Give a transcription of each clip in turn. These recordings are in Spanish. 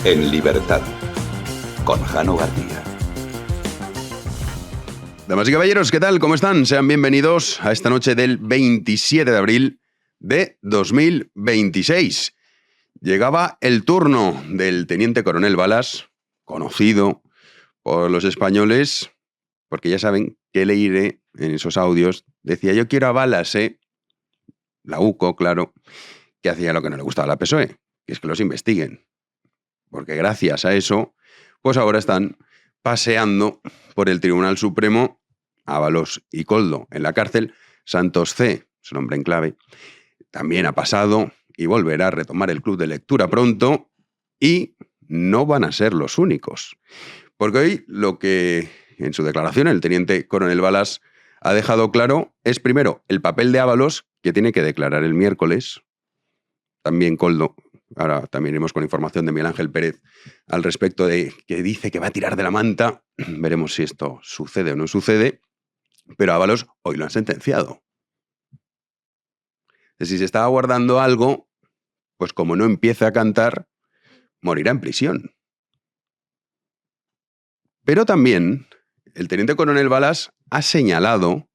En libertad, con Jano García. Damas y caballeros, ¿qué tal? ¿Cómo están? Sean bienvenidos a esta noche del 27 de abril de 2026. Llegaba el turno del teniente coronel Balas, conocido por los españoles, porque ya saben que leeré en esos audios. Decía, yo quiero a Balas, la UCO, claro, que hacía lo que no le gustaba a la PSOE, que es que los investiguen. Porque gracias a eso, pues ahora están paseando por el Tribunal Supremo Ábalos y Koldo en la cárcel. Santos C, su nombre en clave, también ha pasado y volverá a retomar el club de lectura pronto, y no van a ser los únicos. Porque hoy lo que en su declaración el teniente coronel Balas ha dejado claro es, primero, el papel de Ábalos, que tiene que declarar el miércoles. También Koldo. Ahora también iremos con información de Miguel Ángel Pérez al respecto, de que dice que va a tirar de la manta. Veremos si esto sucede o no sucede. Pero Ábalos hoy lo han sentenciado. Si se estaba guardando algo, pues como no empiece a cantar, morirá en prisión. Pero también el teniente coronel Balas ha señalado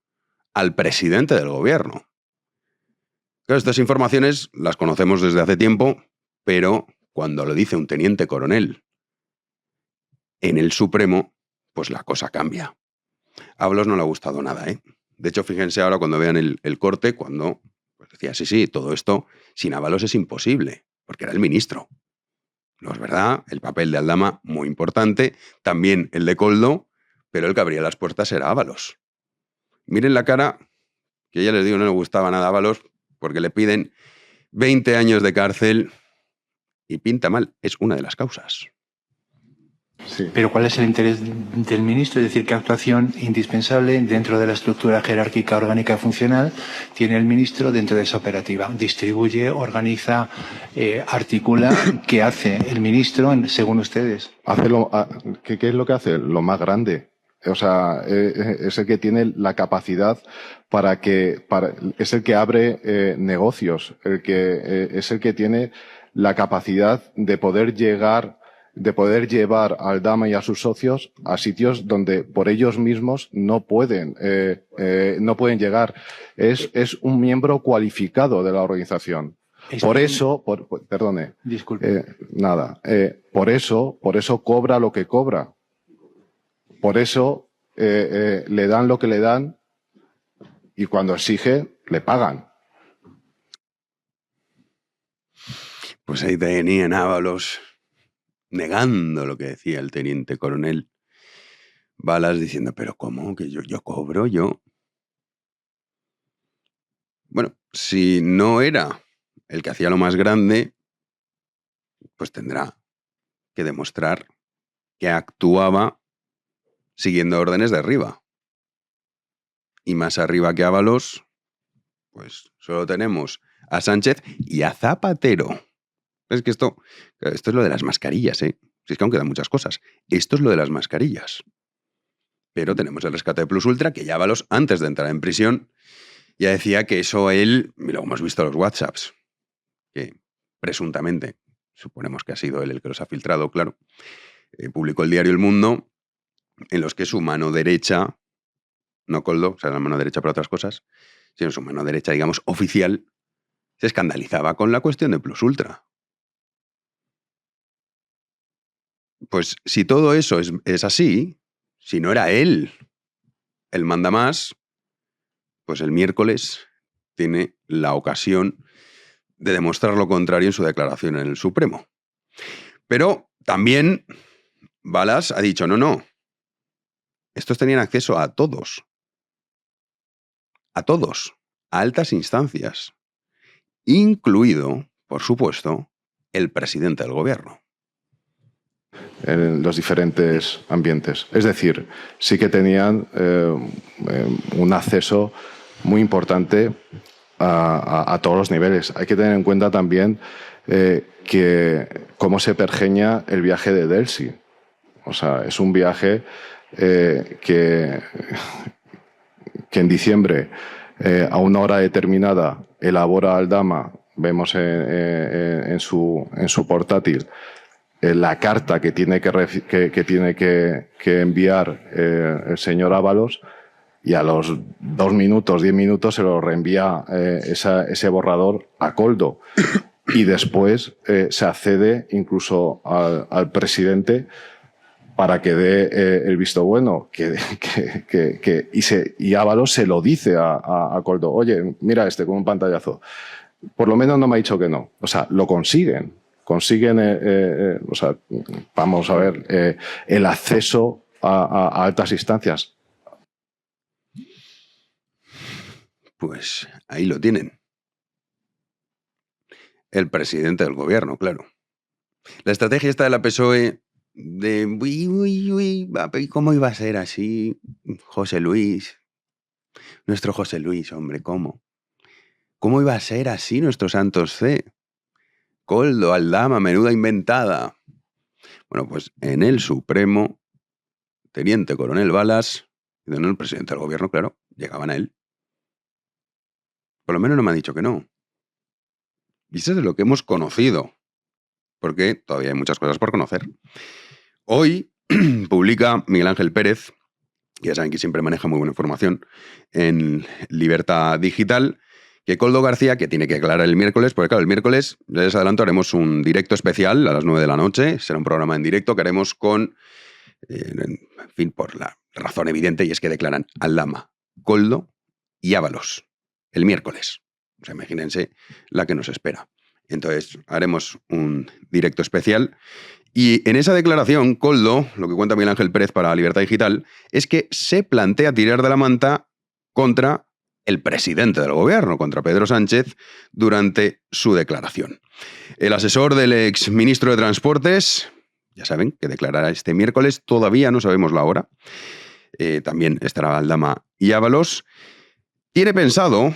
al presidente del gobierno. Claro, estas informaciones las conocemos desde hace tiempo, pero cuando lo dice un teniente coronel en el Supremo, pues la cosa cambia. A Ábalos no le ha gustado nada, ¿eh? De hecho, fíjense ahora cuando vean el corte, cuando pues decía, sí, todo esto sin Ábalos es imposible, porque era el ministro. No es verdad, el papel de Aldama muy importante, también el de Koldo, pero el que abría las puertas era Ábalos. Miren la cara, que ya les digo, no le gustaba nada a Ábalos, porque le piden 20 años de cárcel y pinta mal, es una de las causas. Sí. Pero ¿cuál es el interés del ministro? Es decir, ¿qué actuación indispensable dentro de la estructura jerárquica, orgánica y funcional tiene el ministro dentro de esa operativa? Distribuye, organiza, articula. ¿Qué hace el ministro según ustedes? ¿Qué es lo que hace? Lo más grande. O sea, es el que tiene la capacidad es el que abre negocios, es el que tiene la capacidad de poder llevar a Aldama y a sus socios a sitios donde por ellos mismos no pueden llegar. Es un miembro cualificado de la organización. Por eso, perdone. Disculpe. Por eso cobra lo que cobra. Por eso le dan lo que le dan, y cuando exige, le pagan. Pues ahí tenían Ábalos negando lo que decía el teniente coronel Balas, diciendo, pero ¿cómo? Que yo cobro, yo. Bueno, si no era el que hacía lo más grande, pues tendrá que demostrar que actuaba siguiendo órdenes de arriba. Y más arriba que Ábalos, pues solo tenemos a Sánchez y a Zapatero. Es que esto es lo de las mascarillas, ¿eh? Si es que aún quedan muchas cosas. Esto es lo de las mascarillas. Pero tenemos el rescate de Plus Ultra, que ya Ábalos, antes de entrar en prisión, ya decía que eso él, y luego hemos visto los WhatsApps, que presuntamente, suponemos que ha sido él el que los ha filtrado, claro, publicó el diario El Mundo, en los que su mano derecha, no Koldo, o sea, la mano derecha para otras cosas, sino su mano derecha, digamos, oficial, se escandalizaba con la cuestión de Plus Ultra. Pues si todo eso es así, si no era él el mandamás, pues el miércoles tiene la ocasión de demostrar lo contrario en su declaración en el Supremo. Pero también Balas ha dicho, no, estos tenían acceso a todos, a altas instancias, incluido, por supuesto, el presidente del gobierno. En los diferentes ambientes. Es decir, sí que tenían un acceso muy importante a todos los niveles. Hay que tener en cuenta también que cómo se pergeña el viaje de Delcy. O sea, es un viaje que en diciembre, a una hora determinada, elabora Aldama, vemos en su portátil, la carta que tiene que enviar el señor Ábalos, y a los 2 minutos, 10 minutos se lo reenvía ese borrador a Koldo. Y después se accede incluso al presidente para que dé el visto bueno. Y Ábalos se lo dice a Koldo: oye, mira con un pantallazo. Por lo menos no me ha dicho que no. O sea, lo consiguen. Consiguen, o sea, vamos a ver, el acceso a altas instancias. Pues ahí lo tienen. El presidente del gobierno, claro. La estrategia esta de la PSOE de ¿cómo iba a ser así? José Luis, nuestro José Luis, hombre, ¿cómo? ¿Cómo iba a ser así nuestro Santos C? Koldo, Aldama, menuda inventada. Bueno, pues en el Supremo, teniente coronel Balas, y no el presidente del gobierno, claro, llegaban a él. Por lo menos no me ha dicho que no. Y eso es de lo que hemos conocido, porque todavía hay muchas cosas por conocer. Hoy publica Miguel Ángel Pérez, que ya saben que siempre maneja muy buena información en Libertad Digital, que Koldo García, que tiene que aclarar el miércoles, porque claro, el miércoles, ya les adelanto, haremos un directo especial a las 9 de la noche, será un programa en directo que haremos con, en fin, por la razón evidente, y es que declaran Aldama, Koldo y Ábalos el miércoles. O sea, imagínense la que nos espera. Entonces, haremos un directo especial. Y en esa declaración, Koldo, lo que cuenta Miguel Ángel Pérez para Libertad Digital, es que se plantea tirar de la manta contra el presidente del gobierno, contra Pedro Sánchez, durante su declaración. El asesor del exministro de Transportes, ya saben, que declarará este miércoles, todavía no sabemos la hora, también estará Aldama y Ábalos, tiene pensado,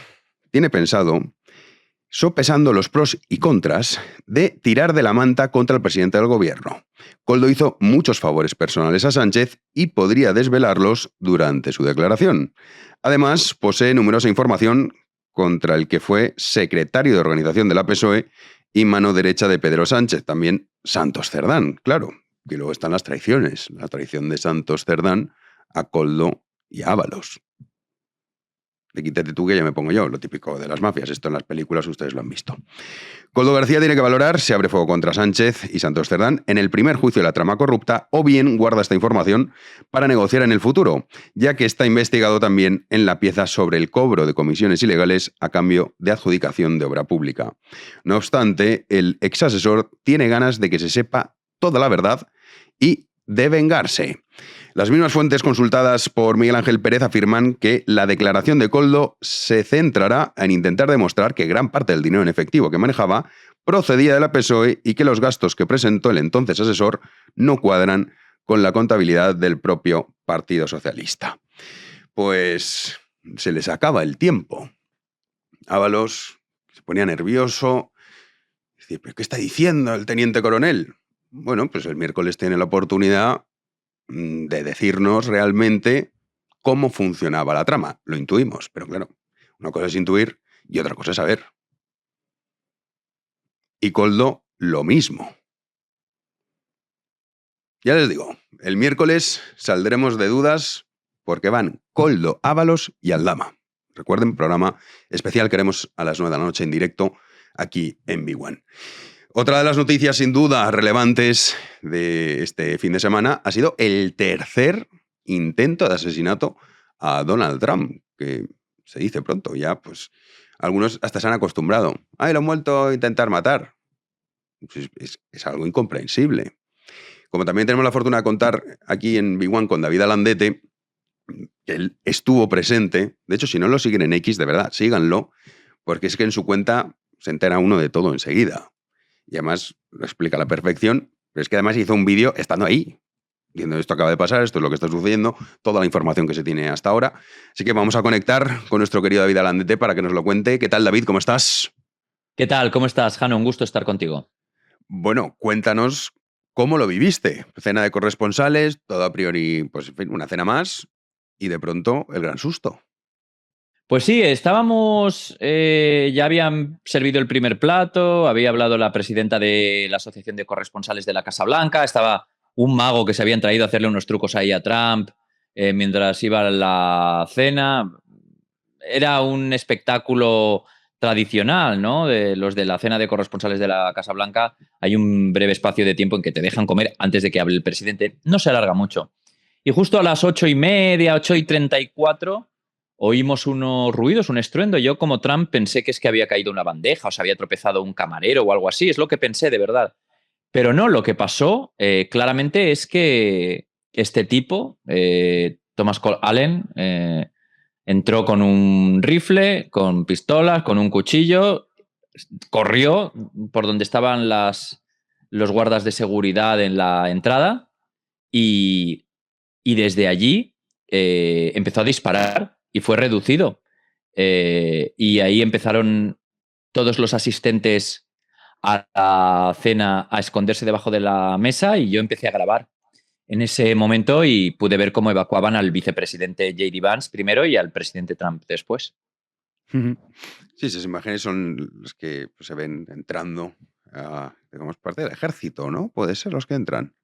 sopesando los pros y contras de tirar de la manta contra el presidente del gobierno. Koldo hizo muchos favores personales a Sánchez y podría desvelarlos durante su declaración. Además, posee numerosa información contra el que fue secretario de organización de la PSOE y mano derecha de Pedro Sánchez, también Santos Cerdán, claro. Y luego están las traiciones, la traición de Santos Cerdán a Koldo y a Ábalos. De quítate tú que ya me pongo yo, lo típico de las mafias. Esto en las películas ustedes lo han visto. Koldo García tiene que valorar si abre fuego contra Sánchez y Santos Cerdán en el primer juicio de la trama corrupta o bien guarda esta información para negociar en el futuro, ya que está investigado también en la pieza sobre el cobro de comisiones ilegales a cambio de adjudicación de obra pública. No obstante, el exasesor tiene ganas de que se sepa toda la verdad y de vengarse. Las mismas fuentes consultadas por Miguel Ángel Pérez afirman que la declaración de Koldo se centrará en intentar demostrar que gran parte del dinero en efectivo que manejaba procedía de la PSOE y que los gastos que presentó el entonces asesor no cuadran con la contabilidad del propio Partido Socialista. Pues se les acaba el tiempo. Ábalos se ponía nervioso. Decía, ¿pero qué está diciendo el teniente coronel? Bueno, pues el miércoles tiene la oportunidad de decirnos realmente cómo funcionaba la trama. Lo intuimos, pero claro, una cosa es intuir y otra cosa es saber. Y Koldo, lo mismo. Ya les digo, el miércoles saldremos de dudas porque van Koldo, Ábalos y Aldama. Recuerden, programa especial que haremos a las 9 de la noche en directo aquí en B1. Otra de las noticias sin duda relevantes de este fin de semana ha sido el tercer intento de asesinato a Donald Trump, que se dice pronto, ya pues algunos hasta se han acostumbrado. ¡Ay, lo han vuelto a intentar matar! Es algo incomprensible. Como también tenemos la fortuna de contar aquí en B1 con David Alandete, que él estuvo presente. De hecho, si no lo siguen en X, de verdad, síganlo, porque es que en su cuenta se entera uno de todo enseguida. Y además lo explica a la perfección, pero es que además hizo un vídeo estando ahí, diciendo esto acaba de pasar, esto es lo que está sucediendo, toda la información que se tiene hasta ahora. Así que vamos a conectar con nuestro querido David Alandete para que nos lo cuente. ¿Qué tal, David? ¿Cómo estás? ¿Qué tal? ¿Cómo estás, Jano? Un gusto estar contigo. Bueno, cuéntanos cómo lo viviste. Cena de corresponsales, todo a priori, pues en fin, una cena más, y de pronto el gran susto. Pues sí, estábamos, ya habían servido el primer plato, había hablado la presidenta de la Asociación de Corresponsales de la Casa Blanca, estaba un mago que se habían traído a hacerle unos trucos ahí a Trump mientras iba a la cena. Era un espectáculo tradicional, ¿no? De los de la cena de corresponsales de la Casa Blanca. Hay un breve espacio de tiempo en que te dejan comer antes de que hable el presidente. No se alarga mucho. Y justo a las 8:30, 8:34, oímos unos ruidos, un estruendo. Yo, como Trump, pensé que es que había caído una bandeja o se había tropezado un camarero o algo así. Es lo que pensé, de verdad. Pero no, lo que pasó claramente es que este tipo, Thomas Cole Allen, entró con un rifle, con pistolas, con un cuchillo, corrió por donde estaban los guardas de seguridad en la entrada y desde allí empezó a disparar y fue reducido. Y ahí empezaron todos los asistentes a la cena a esconderse debajo de la mesa y yo empecé a grabar en ese momento y pude ver cómo evacuaban al vicepresidente J.D. Vance primero y al presidente Trump después. Sí, esas imágenes son las que pues, se ven entrando, digamos, parte del ejército, ¿no? Puede ser los que entran.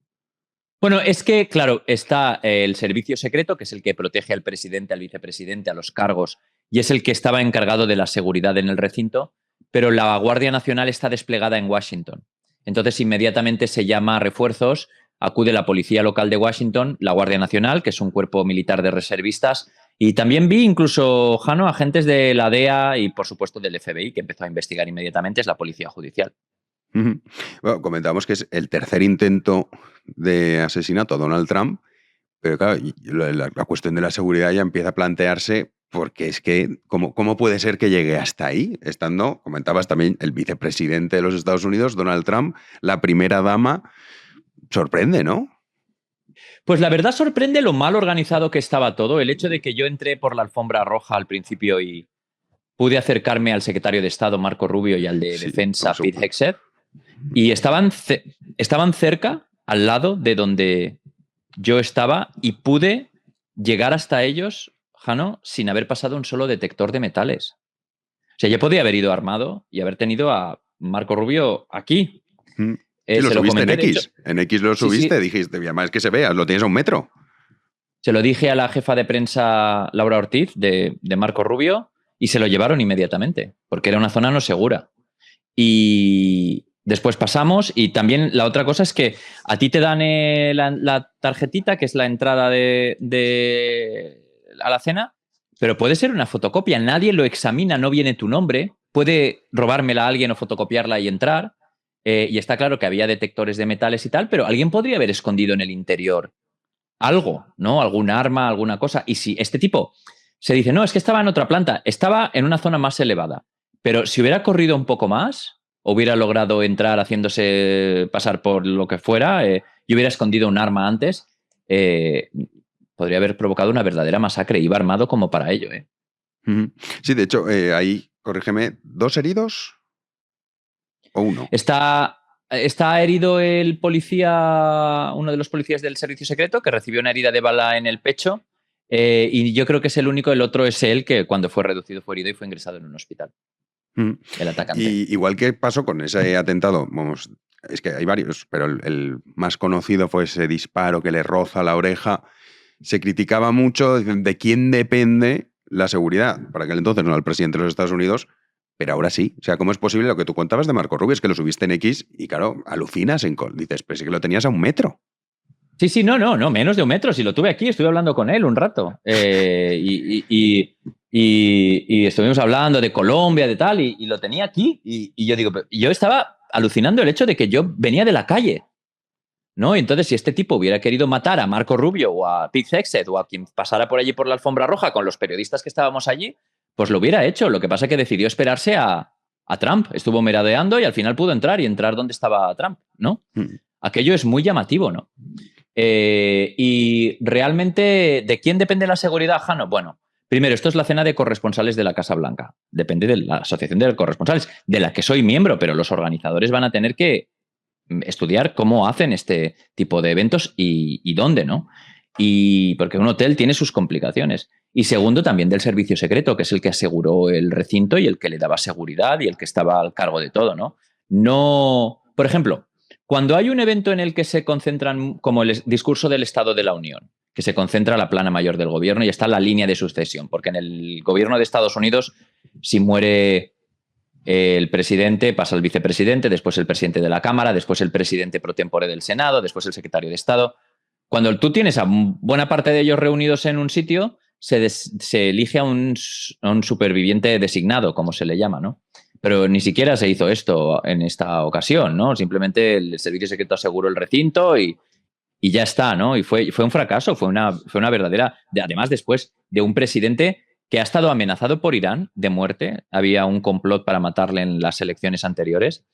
Bueno, es que, claro, está el servicio secreto, que es el que protege al presidente, al vicepresidente, a los cargos, y es el que estaba encargado de la seguridad en el recinto, pero la Guardia Nacional está desplegada en Washington. Entonces, inmediatamente se llama a refuerzos, acude la Policía Local de Washington, la Guardia Nacional, que es un cuerpo militar de reservistas, y también vi incluso, Jano, agentes de la DEA y, por supuesto, del FBI, que empezó a investigar inmediatamente, es la Policía Judicial. Bueno, comentábamos que es el tercer intento de asesinato a Donald Trump, pero claro, la cuestión de la seguridad ya empieza a plantearse porque es que, ¿cómo puede ser que llegue hasta ahí? Estando, comentabas también, el vicepresidente de los Estados Unidos, Donald Trump, la primera dama, sorprende, ¿no? Pues la verdad sorprende lo mal organizado que estaba todo. El hecho de que yo entré por la alfombra roja al principio y pude acercarme al secretario de Estado, Marco Rubio, y al de Defensa, Pete Hegseth, y estaban cerca, al lado de donde yo estaba, y pude llegar hasta ellos, Jano, sin haber pasado un solo detector de metales. O sea, yo podía haber ido armado y haber tenido a Marco Rubio aquí. Sí, lo subiste en X. Hecho, en X lo subiste, sí. Dijiste, además que se vea, lo tienes a 1 metro. Se lo dije a la jefa de prensa, Laura Ortiz, de Marco Rubio, y se lo llevaron inmediatamente, porque era una zona no segura. Y después pasamos, y también la otra cosa es que a ti te dan la tarjetita, que es la entrada a la cena, pero puede ser una fotocopia, nadie lo examina, no viene tu nombre, puede robármela a alguien o fotocopiarla y entrar. Y está claro que había detectores de metales y tal, pero alguien podría haber escondido en el interior algo, ¿no? Algún arma, alguna cosa. Y si este tipo se dice, no, es que estaba en otra planta, estaba en una zona más elevada, pero si hubiera corrido un poco más, hubiera logrado entrar haciéndose pasar por lo que fuera, y hubiera escondido un arma antes, podría haber provocado una verdadera masacre. Iba armado como para ello. Sí, de hecho, ahí, corrígeme, ¿2 heridos? ¿O 1? Está herido el policía, uno de los policías del servicio secreto, que recibió una herida de bala en el pecho, y yo creo que es el único. El otro es él, que cuando fue reducido fue herido y fue ingresado en un hospital. El atacante. Y igual que pasó con ese atentado, vamos, es que hay varios, pero el más conocido fue ese disparo que le roza la oreja. Se criticaba mucho de quién depende la seguridad. Para aquel entonces no era el presidente de los Estados Unidos, pero ahora sí. O sea, ¿cómo es posible lo que tú contabas de Marco Rubio? Es que lo subiste en X y, claro, alucinas. Dices, pues es que lo tenías a 1 metro. Sí, no, menos de 1 metro. Si lo tuve aquí, estuve hablando con él un rato. Y estuvimos hablando de Colombia, de tal, y lo tenía aquí. Y yo digo, yo estaba alucinando el hecho de que yo venía de la calle, ¿no? Entonces, si este tipo hubiera querido matar a Marco Rubio o a Pete Hegseth o a quien pasara por allí por la alfombra roja con los periodistas que estábamos allí, pues lo hubiera hecho. Lo que pasa es que decidió esperarse a Trump. Estuvo merodeando y al final pudo entrar donde estaba Trump, ¿no? Aquello es muy llamativo, ¿no? Y realmente, ¿de quién depende la seguridad, Jano? Bueno, primero, esto es la cena de corresponsales de la Casa Blanca. Depende de la Asociación de Corresponsales, de la que soy miembro, pero los organizadores van a tener que estudiar cómo hacen este tipo de eventos y dónde, ¿no? Y porque un hotel tiene sus complicaciones. Y segundo, también del servicio secreto, que es el que aseguró el recinto y el que le daba seguridad y el que estaba al cargo de todo, ¿no? No, por ejemplo, cuando hay un evento en el que se concentran, como el discurso del Estado de la Unión, que se concentra la plana mayor del gobierno y está la línea de sucesión, porque en el gobierno de Estados Unidos, si muere el presidente, pasa el vicepresidente, después el presidente de la Cámara, después el presidente pro tempore del Senado, después el secretario de Estado. Cuando tú tienes a buena parte de ellos reunidos en un sitio, se elige a un superviviente designado, como se le llama, ¿no? Pero ni siquiera se hizo esto en esta ocasión, ¿no? Simplemente el servicio secreto aseguró el recinto y ya está, ¿no? Y fue un fracaso, fue una verdadera... Además, después de un presidente que ha estado amenazado por Irán de muerte, había un complot para matarle en las elecciones anteriores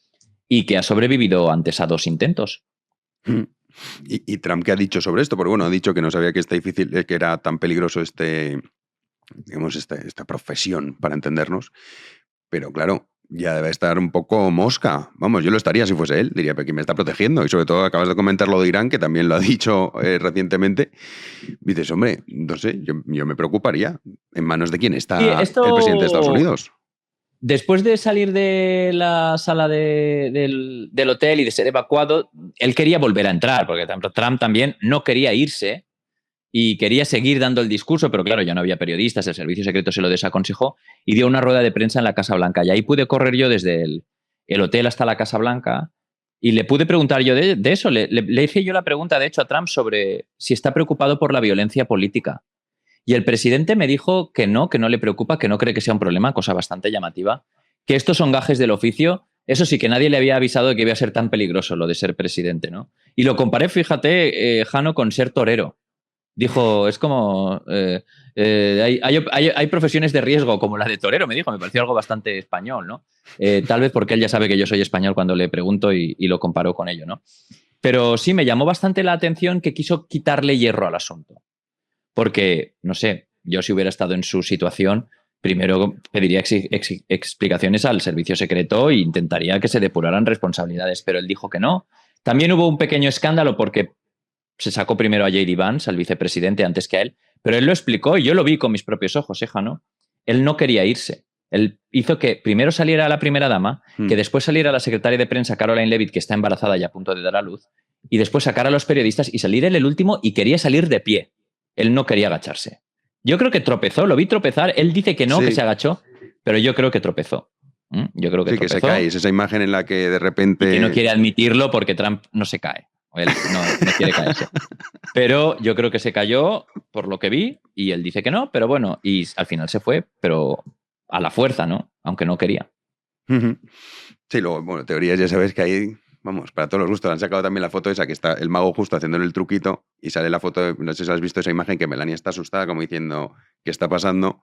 y que ha sobrevivido antes a 2 intentos. ¿Y Trump qué ha dicho sobre esto? Porque bueno, ha dicho que no sabía que está difícil, que era tan peligroso esta profesión, para entendernos. Pero claro, ya debe estar un poco mosca. Vamos, yo lo estaría si fuese él. Diría, pero ¿quién me está protegiendo? Y sobre todo acabas de comentar lo de Irán, que también lo ha dicho recientemente. Dices, hombre, no sé, yo me preocuparía. ¿En manos de quién está el presidente de Estados Unidos? Después de salir de la sala del hotel y de ser evacuado, él quería volver a entrar, porque Trump también no quería irse y quería seguir dando el discurso, pero claro, ya no había periodistas, el servicio secreto se lo desaconsejó y dio una rueda de prensa en la Casa Blanca. Y ahí pude correr yo desde el hotel hasta la Casa Blanca y le pude preguntar yo de eso. Le hice yo la pregunta, de hecho, a Trump sobre si está preocupado por la violencia política. Y el presidente me dijo que no le preocupa, que no cree que sea un problema, cosa bastante llamativa, que estos son gajes del oficio. Eso sí, que nadie le había avisado de que iba a ser tan peligroso lo de ser presidente, ¿no? Y lo comparé, fíjate, Jano, con ser torero. Dijo, es como... hay profesiones de riesgo como la de torero, me dijo. Me pareció algo bastante español, ¿no? Tal vez porque él ya sabe que yo soy español cuando le pregunto y lo comparó con ello, ¿no? Pero sí, me llamó bastante la atención que quiso quitarle hierro al asunto. Porque, no sé, yo si hubiera estado en su situación, primero pediría explicaciones al servicio secreto e intentaría que se depuraran responsabilidades, pero él dijo que no. También hubo un pequeño escándalo porque se sacó primero a J.D. Vance, al vicepresidente, antes que a él, pero él lo explicó y yo lo vi con mis propios ojos, ¿no? Él no quería irse. Él hizo que primero saliera la primera dama, que después saliera la secretaria de prensa Caroline Leavitt, que está embarazada y a punto de dar a luz, y después sacar a los periodistas y salir él el último y quería salir de pie. Él no quería agacharse. Yo creo que tropezó, lo vi tropezar. Él dice que no, sí, que se agachó, pero yo creo que tropezó. Yo creo que tropezó. Que se cae. Es esa imagen en la que de repente... Y que no quiere admitirlo porque Trump no se cae. Él no quiere caerse. Pero yo creo que se cayó por lo que vi y él dice que no, pero bueno, y al final se fue, pero a la fuerza, ¿no? Aunque no quería. Sí, luego, bueno, teorías ya sabes que hay... Vamos, para todos los gustos. Han sacado también la foto esa que está el mago justo haciéndole el truquito y sale la foto, no sé si has visto esa imagen que Melania está asustada como diciendo ¿qué está pasando?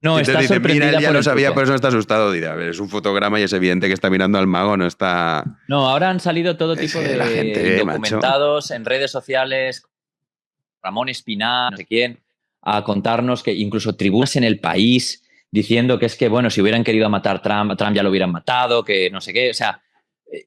No, está dice, sorprendida. Mira, él ya lo sabía, por eso no está asustado. Dirá, a ver, es un fotograma y es evidente que está mirando al mago, no está... No, ahora han salido todo tipo de documentados en redes sociales, Ramón Espinar, no sé quién, a contarnos que incluso tribunas en El País diciendo que es que, bueno, si hubieran querido matar a Trump ya lo hubieran matado, que no sé qué, o sea...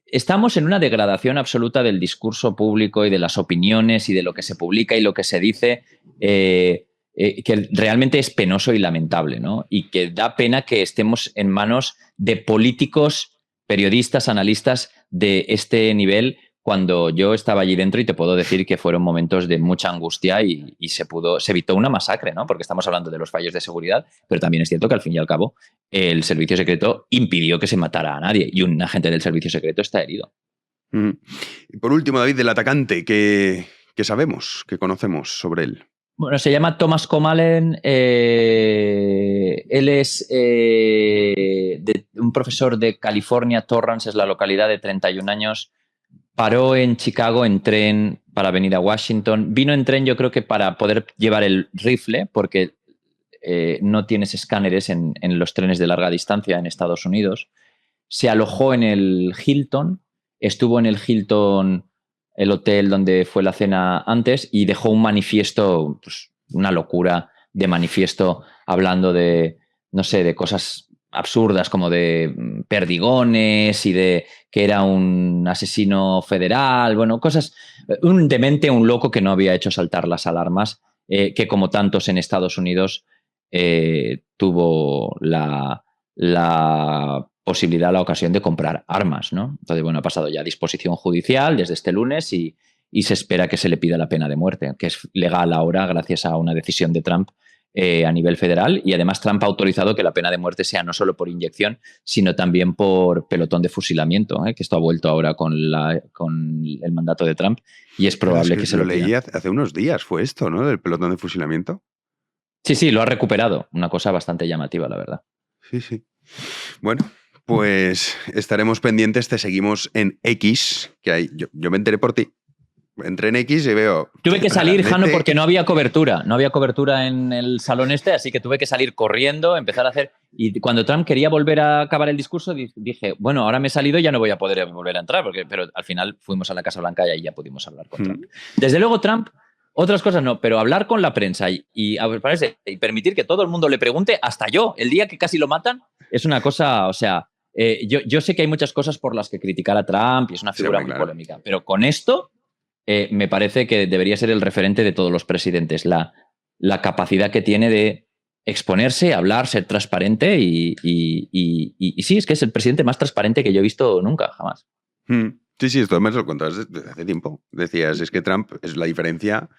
Estamos en una degradación absoluta del discurso público y de las opiniones y de lo que se publica y lo que se dice, que realmente es penoso y lamentable, ¿no? Y que da pena que estemos en manos de políticos, periodistas, analistas de este nivel, cuando yo estaba allí dentro y te puedo decir que fueron momentos de mucha angustia y se evitó una masacre, ¿no? Porque estamos hablando de los fallos de seguridad, pero también es cierto que al fin y al cabo el servicio secreto impidió que se matara a nadie y un agente del servicio secreto está herido. Y por último, David, del atacante, ¿qué sabemos, qué conocemos sobre él? Bueno, se llama Thomas Comalen, él es un profesor de California, Torrance es la localidad, de 31 años, paró en Chicago en tren para venir a Washington. Vino en tren, yo creo que para poder llevar el rifle, porque no tienes escáneres en los trenes de larga distancia en Estados Unidos. Se alojó en el Hilton, estuvo en el Hilton, el hotel donde fue la cena antes, y dejó un manifiesto, pues, una locura de manifiesto, hablando de, no sé, de cosas absurdas como de perdigones y de que era un asesino federal, bueno, cosas, un demente, un loco que no había hecho saltar las alarmas que como tantos en Estados Unidos tuvo la posibilidad, la ocasión de comprar armas, ¿no? Entonces, bueno, ha pasado ya a disposición judicial desde este lunes y se espera que se le pida la pena de muerte, que es legal ahora gracias a una decisión de Trump a nivel federal, y además Trump ha autorizado que la pena de muerte sea no solo por inyección, sino también por pelotón de fusilamiento, que esto ha vuelto ahora con el mandato de Trump y es probable que se lo leí pida. hace unos días, fue esto, ¿no? Del pelotón de fusilamiento. Sí, lo ha recuperado, una cosa bastante llamativa, la verdad. Sí. Bueno, pues estaremos pendientes, te seguimos en X, que hay, yo me enteré por ti. Entré en X y veo... Tuve que salir, Jano, porque no había cobertura. No había cobertura en el salón así que tuve que salir corriendo, empezar a hacer... Y cuando Trump quería volver a acabar el discurso, dije, bueno, ahora me he salido y ya no voy a poder volver a entrar, pero al final fuimos a la Casa Blanca y ahí ya pudimos hablar con Trump. Desde luego, Trump, otras cosas no, pero hablar con la prensa y permitir que todo el mundo le pregunte, hasta yo, el día que casi lo matan, es una cosa, o sea... yo sé que hay muchas cosas por las que criticar a Trump y es una figura muy polémica, pero con esto... me parece que debería ser el referente de todos los presidentes, la capacidad que tiene de exponerse, hablar, ser transparente y sí, es que es el presidente más transparente que yo he visto nunca, jamás. Sí, esto me lo contabas desde hace tiempo. Decías, es que Trump es la diferencia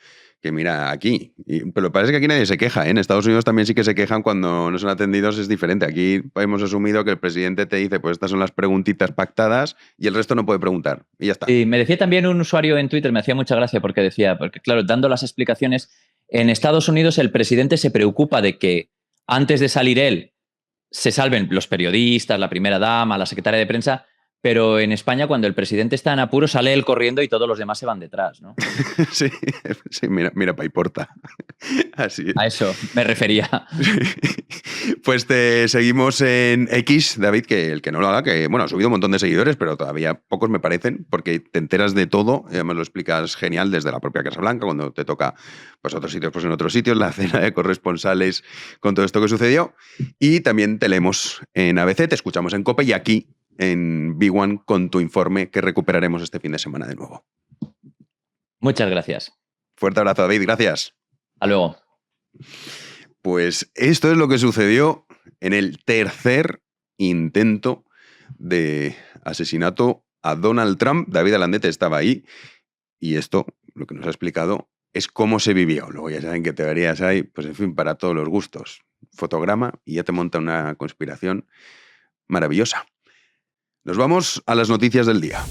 que mira aquí. Pero parece que aquí nadie se queja, ¿eh? En Estados Unidos también sí que se quejan cuando no son atendidos, es diferente. Aquí hemos asumido que el presidente te dice, pues estas son las preguntitas pactadas y el resto no puede preguntar. Y ya está. Sí, me decía también un usuario en Twitter, me hacía mucha gracia porque claro, dando las explicaciones, en Estados Unidos el presidente se preocupa de que antes de salir él se salven los periodistas, la primera dama, la secretaria de prensa, pero en España cuando el presidente está en apuro sale él corriendo y todos los demás se van detrás, ¿no? Sí, mira Paiporta. Así. A eso me refería. Pues te seguimos en X, David, que el que no lo haga, que bueno, ha subido un montón de seguidores, pero todavía pocos me parecen, porque te enteras de todo, me lo explicas genial desde la propia Casa Blanca, cuando te toca pues otros sitios, pues en otros sitios, la cena de corresponsales con todo esto que sucedió, y también te leemos en ABC, te escuchamos en COPE y aquí en Big One con tu informe que recuperaremos este fin de semana de nuevo. Muchas gracias. Fuerte abrazo, David, gracias. Hasta luego. Pues esto es lo que sucedió en el tercer intento de asesinato a Donald Trump. David Alandete estaba ahí y esto, lo que nos ha explicado, es cómo se vivió. Luego ya saben que teorías hay, pues en fin, para todos los gustos. Fotograma y ya te monta una conspiración maravillosa. Nos vamos a las noticias del día.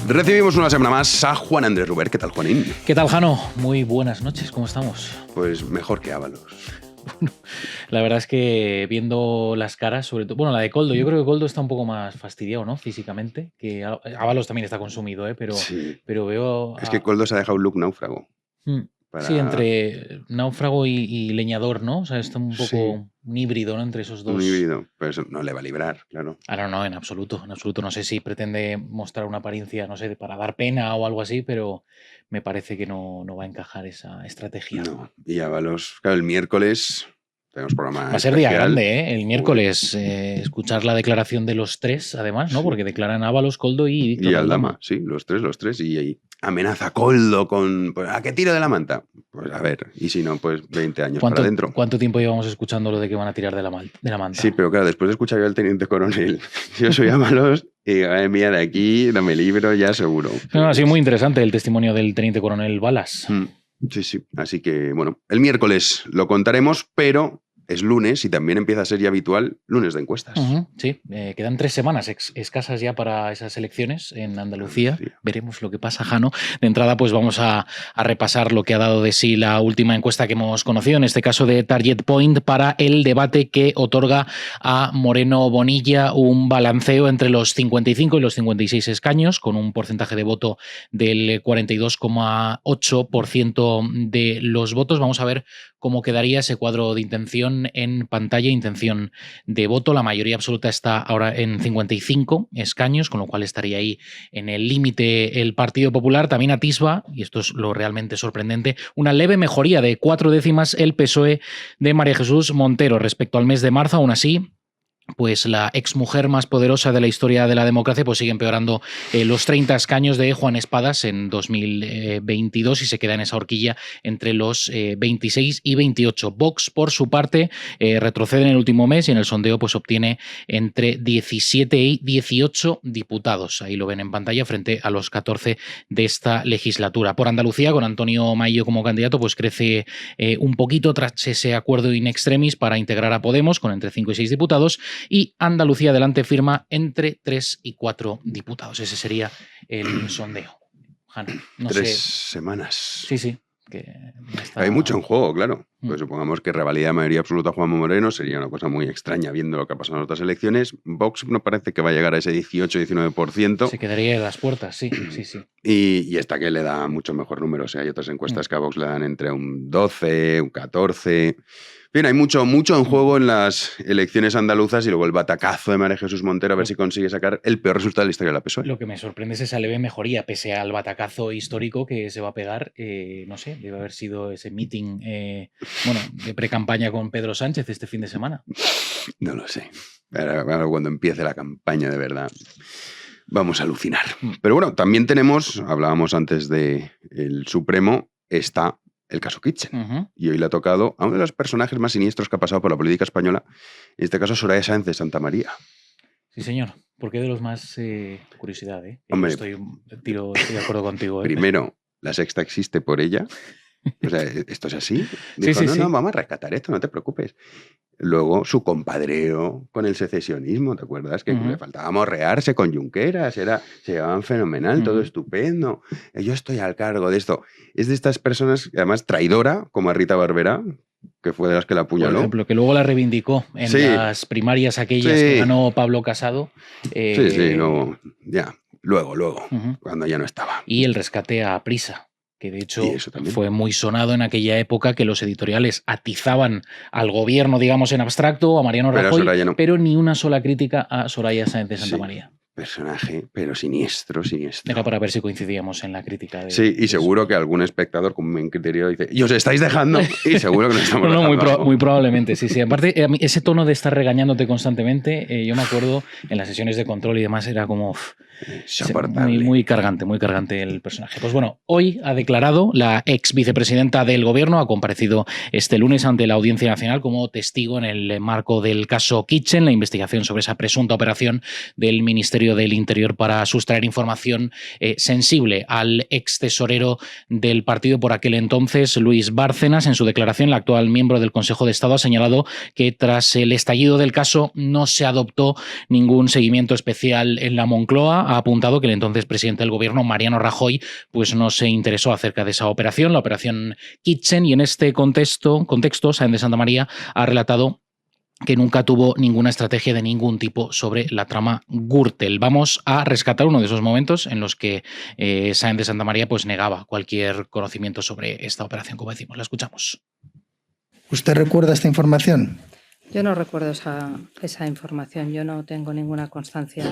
Recibimos una semana más a Juan Andrés Ruber. ¿Qué tal, Juanín? ¿Qué tal, Jano? Muy buenas noches, ¿cómo estamos? Pues mejor que Ábalos. Bueno, la verdad es que viendo las caras, sobre todo, bueno, la de Koldo, yo creo que Koldo está un poco más fastidiado, ¿no? Físicamente, que Ábalos también está consumido, pero, sí. Pero veo... Es que Koldo se ha dejado un look náufrago. Sí, entre náufrago y leñador, ¿no? O sea, está un poco un híbrido, ¿no? Entre esos dos. Un híbrido, pero eso no le va a librar, claro. Ahora no, en absoluto. No sé si pretende mostrar una apariencia, no sé, para dar pena o algo así, pero me parece que no va a encajar esa estrategia. No, y Ábalos, claro, el miércoles tenemos programa va a ser especial. Día grande, ¿eh? El miércoles escuchar la declaración de los tres, además, ¿no? Porque declaran Ábalos, Koldo y Víctor Aldama. Sí, los tres. Y amenaza Koldo con... Pues, ¿a qué tiro de la manta? Pues a ver, y si no, pues 20 años para adentro. ¿Cuánto tiempo llevamos escuchando lo de que van a tirar de la manta? Sí, pero claro, después de escuchar yo al teniente coronel, yo soy Ábalos y mía de aquí, no me libro ya seguro. No, ha sido muy interesante el testimonio del teniente coronel Balas. Sí. Así que, bueno, el miércoles lo contaremos, pero... Es lunes y también empieza a ser ya habitual lunes de encuestas. Sí, quedan 3 semanas escasas ya para esas elecciones en Andalucía. Veremos lo que pasa, Jano. De entrada, pues vamos a repasar lo que ha dado de sí la última encuesta que hemos conocido, en este caso de Target Point, para el debate que otorga a Moreno Bonilla un balanceo entre los 55 y los 56 escaños, con un porcentaje de voto del 42,8% de los votos. Vamos a ver cómo quedaría ese cuadro de intención en pantalla, intención de voto. La mayoría absoluta está ahora en 55 escaños, con lo cual estaría ahí en el límite el Partido Popular. También atisba, y esto es lo realmente sorprendente, una leve mejoría de 4 décimas el PSOE de María Jesús Montero respecto al mes de marzo. Aún así, pues la exmujer más poderosa de la historia de la democracia, pues sigue empeorando los 30 escaños de Juan Espadas en 2022 y se queda en esa horquilla entre los 26 y 28. Vox, por su parte, retrocede en el último mes y en el sondeo pues obtiene entre 17 y 18 diputados. Ahí lo ven en pantalla frente a los 14 de esta legislatura. Por Andalucía, con Antonio Maillo como candidato, pues crece un poquito tras ese acuerdo in extremis para integrar a Podemos con entre 5 y 6 diputados. Y Andalucía Adelante firma entre 3 y 4 diputados. Ese sería el sondeo. Jano, no 3 sé. semanas. Sí. Que está... Hay mucho en juego, claro. Pues supongamos que revalida mayoría absoluta Juanma Moreno, sería una cosa muy extraña viendo lo que ha pasado en otras elecciones. Vox no parece que va a llegar a ese 18-19%. Se quedaría en las puertas, sí. Y esta que le da mucho mejor número. O sea, hay otras encuestas que a Vox le dan entre un 12, un 14... Bien, hay mucho en juego en las elecciones andaluzas y luego el batacazo de María Jesús Montero a ver si consigue sacar el peor resultado de la historia de la PSOE. Lo que me sorprende es esa leve mejoría, pese al batacazo histórico que se va a pegar. No sé, debe haber sido ese meeting de pre-campaña con Pedro Sánchez este fin de semana. No lo sé. Ahora cuando empiece la campaña de verdad vamos a alucinar. Pero bueno, también tenemos, hablábamos antes del Supremo, está el caso Kitchen. Y hoy le ha tocado a uno de los personajes más siniestros que ha pasado por la política española, en este caso Soraya Sáenz de Santamaría. Sí, señor. ¿Por qué de los más curiosidad? Hombre, estoy de acuerdo contigo. Primero, La Sexta existe por ella. O sea, ¿esto es así? Dijo, sí. No, vamos a rescatar esto, no te preocupes. Luego, su compadreo con el secesionismo, ¿te acuerdas? Que le faltaba morrearse con Junqueras, se llevaban fenomenal, todo estupendo. Yo estoy al cargo de esto. Es de estas personas, además, traidora, como a Rita Barberá, que fue de las que la apuñaló. Por ejemplo, que luego la reivindicó en las primarias aquellas que ganó Pablo Casado. Luego, cuando ya no estaba. Y el rescate a Prisa, que de hecho fue muy sonado en aquella época, que los editoriales atizaban al gobierno, digamos, en abstracto, a Mariano Rajoy, pero ni una sola crítica a Soraya Sáenz de Santamaría. Personaje, pero siniestro. Era para ver si coincidíamos en la crítica. Y seguro que algún espectador con un criterio dice, y os estáis dejando, y seguro que nos estamos dejando. Muy probablemente, sí. Aparte, a mí, ese tono de estar regañándote constantemente, yo me acuerdo en las sesiones de control y demás, era como... Muy cargante el personaje. Pues bueno, hoy ha declarado la ex vicepresidenta del gobierno, ha comparecido este lunes ante la Audiencia Nacional como testigo en el marco del caso Kitchen, la investigación sobre esa presunta operación del Ministerio del Interior para sustraer información sensible al ex tesorero del partido por aquel entonces, Luis Bárcenas. En su declaración, la actual miembro del Consejo de Estado ha señalado que tras el estallido del caso no se adoptó ningún seguimiento especial en la Moncloa. Ha apuntado que el entonces presidente del gobierno, Mariano Rajoy, pues no se interesó acerca de esa operación, la operación Kitchen, y en este contexto, Sáenz de Santamaría ha relatado que nunca tuvo ninguna estrategia de ningún tipo sobre la trama Gürtel. Vamos a rescatar uno de esos momentos en los que Sáenz de Santamaría pues negaba cualquier conocimiento sobre esta operación, como decimos. La escuchamos. ¿Usted recuerda esta información? Yo no recuerdo esa información. Yo no tengo ninguna constancia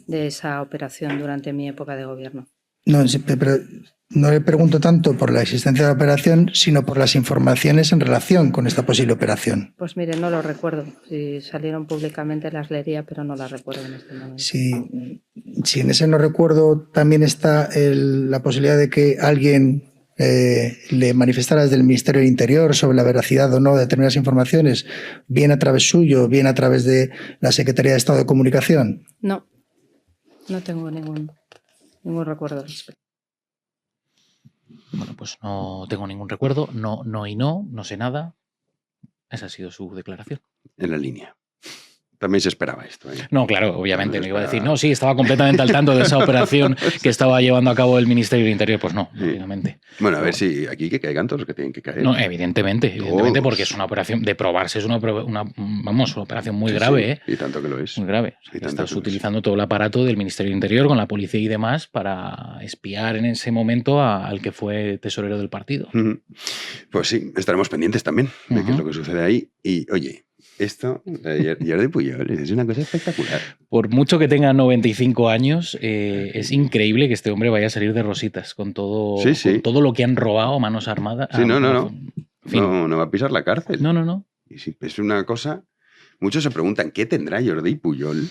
de esa operación durante mi época de gobierno. No, pero no le pregunto tanto por la existencia de la operación, sino por las informaciones en relación con esta posible operación. Pues mire, no lo recuerdo. Si salieron públicamente las leería, pero no las recuerdo en este momento. Si en ese no recuerdo también está la posibilidad de que alguien le manifestara desde el Ministerio del Interior sobre la veracidad o no de determinadas informaciones, bien a través suyo, bien a través de la Secretaría de Estado de Comunicación. No tengo ningún recuerdo al respecto. Bueno, pues no tengo ningún recuerdo, no sé nada. Esa ha sido su declaración. En la línea. También se esperaba esto. No, claro, obviamente. No iba a decir, sí, estaba completamente al tanto de esa operación que estaba llevando a cabo el Ministerio del Interior. Pues no, obviamente. Bueno, a ver si aquí que caigan todos los que tienen que caer. No, evidentemente, porque es una operación, de probarse, es una operación muy grave. Y tanto que lo es. Muy grave. Estás utilizando todo el aparato del Ministerio del Interior con la policía y demás para espiar en ese momento al que fue tesorero del partido. Pues sí, estaremos pendientes también de qué es lo que sucede ahí. Y, oye, esto, Jordi Pujol, es una cosa espectacular. Por mucho que tenga 95 años, es increíble que este hombre vaya a salir de rositas con todo, con todo lo que han robado a manos armadas. Sí, no va a pisar la cárcel. No. Y sí, es una cosa... Muchos se preguntan, ¿qué tendrá Jordi Pujol?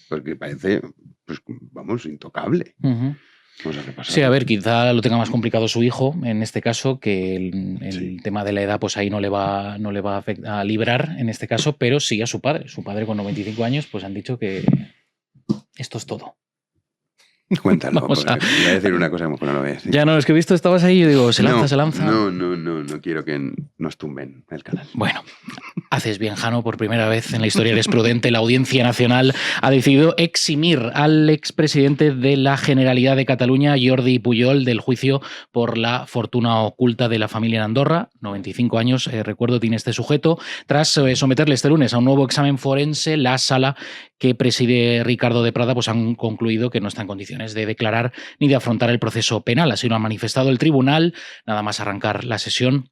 Porque parece, pues, vamos, intocable. Uh-huh. Vamos a repasar. Sí, a ver, quizá lo tenga más complicado su hijo, en este caso, que el tema de la edad pues ahí no le va a librar, en este caso, pero sí a su padre. Su padre con 95 años, pues han dicho que esto es todo. Cuéntalo, Vamos voy a decir una cosa que mejor no lo voy a decir. Ya no, es que he visto, estabas ahí y digo, se lanza. No quiero que nos tumben el canal. Bueno, haces bien, Jano, por primera vez en la historia eres prudente. La Audiencia Nacional ha decidido eximir al expresidente de la Generalidad de Cataluña, Jordi Pujol, del juicio por la fortuna oculta de la familia en Andorra. 95 años, recuerdo, tiene este sujeto. Tras someterle este lunes a un nuevo examen forense, la sala que preside Ricardo de Prada pues han concluido que no está en condiciones de declarar ni de afrontar el proceso penal. Así lo ha manifestado el tribunal, nada más arrancar la sesión,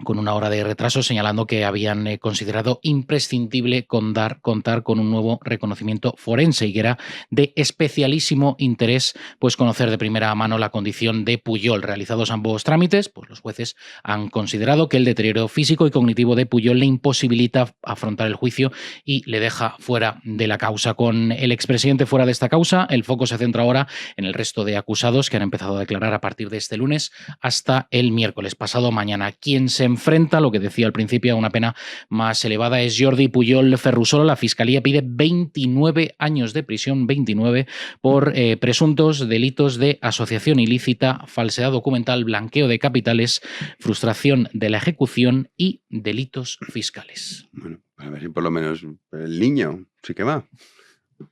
con una hora de retraso, señalando que habían considerado imprescindible contar con un nuevo reconocimiento forense y que era de especialísimo interés pues conocer de primera mano la condición de Pujol. Realizados ambos trámites, pues los jueces han considerado que el deterioro físico y cognitivo de Pujol le imposibilita afrontar el juicio y le deja fuera de la causa. Con el expresidente fuera de esta causa, el foco se centra ahora en el resto de acusados que han empezado a declarar a partir de este lunes hasta el miércoles pasado mañana. Quien se enfrenta, lo que decía al principio, a una pena más elevada es Jordi Pujol Ferrusola. La Fiscalía pide 29 años de prisión, 29, por presuntos delitos de asociación ilícita, falsedad documental, blanqueo de capitales, frustración de la ejecución y delitos fiscales. Bueno, a ver si por lo menos el niño sí que va,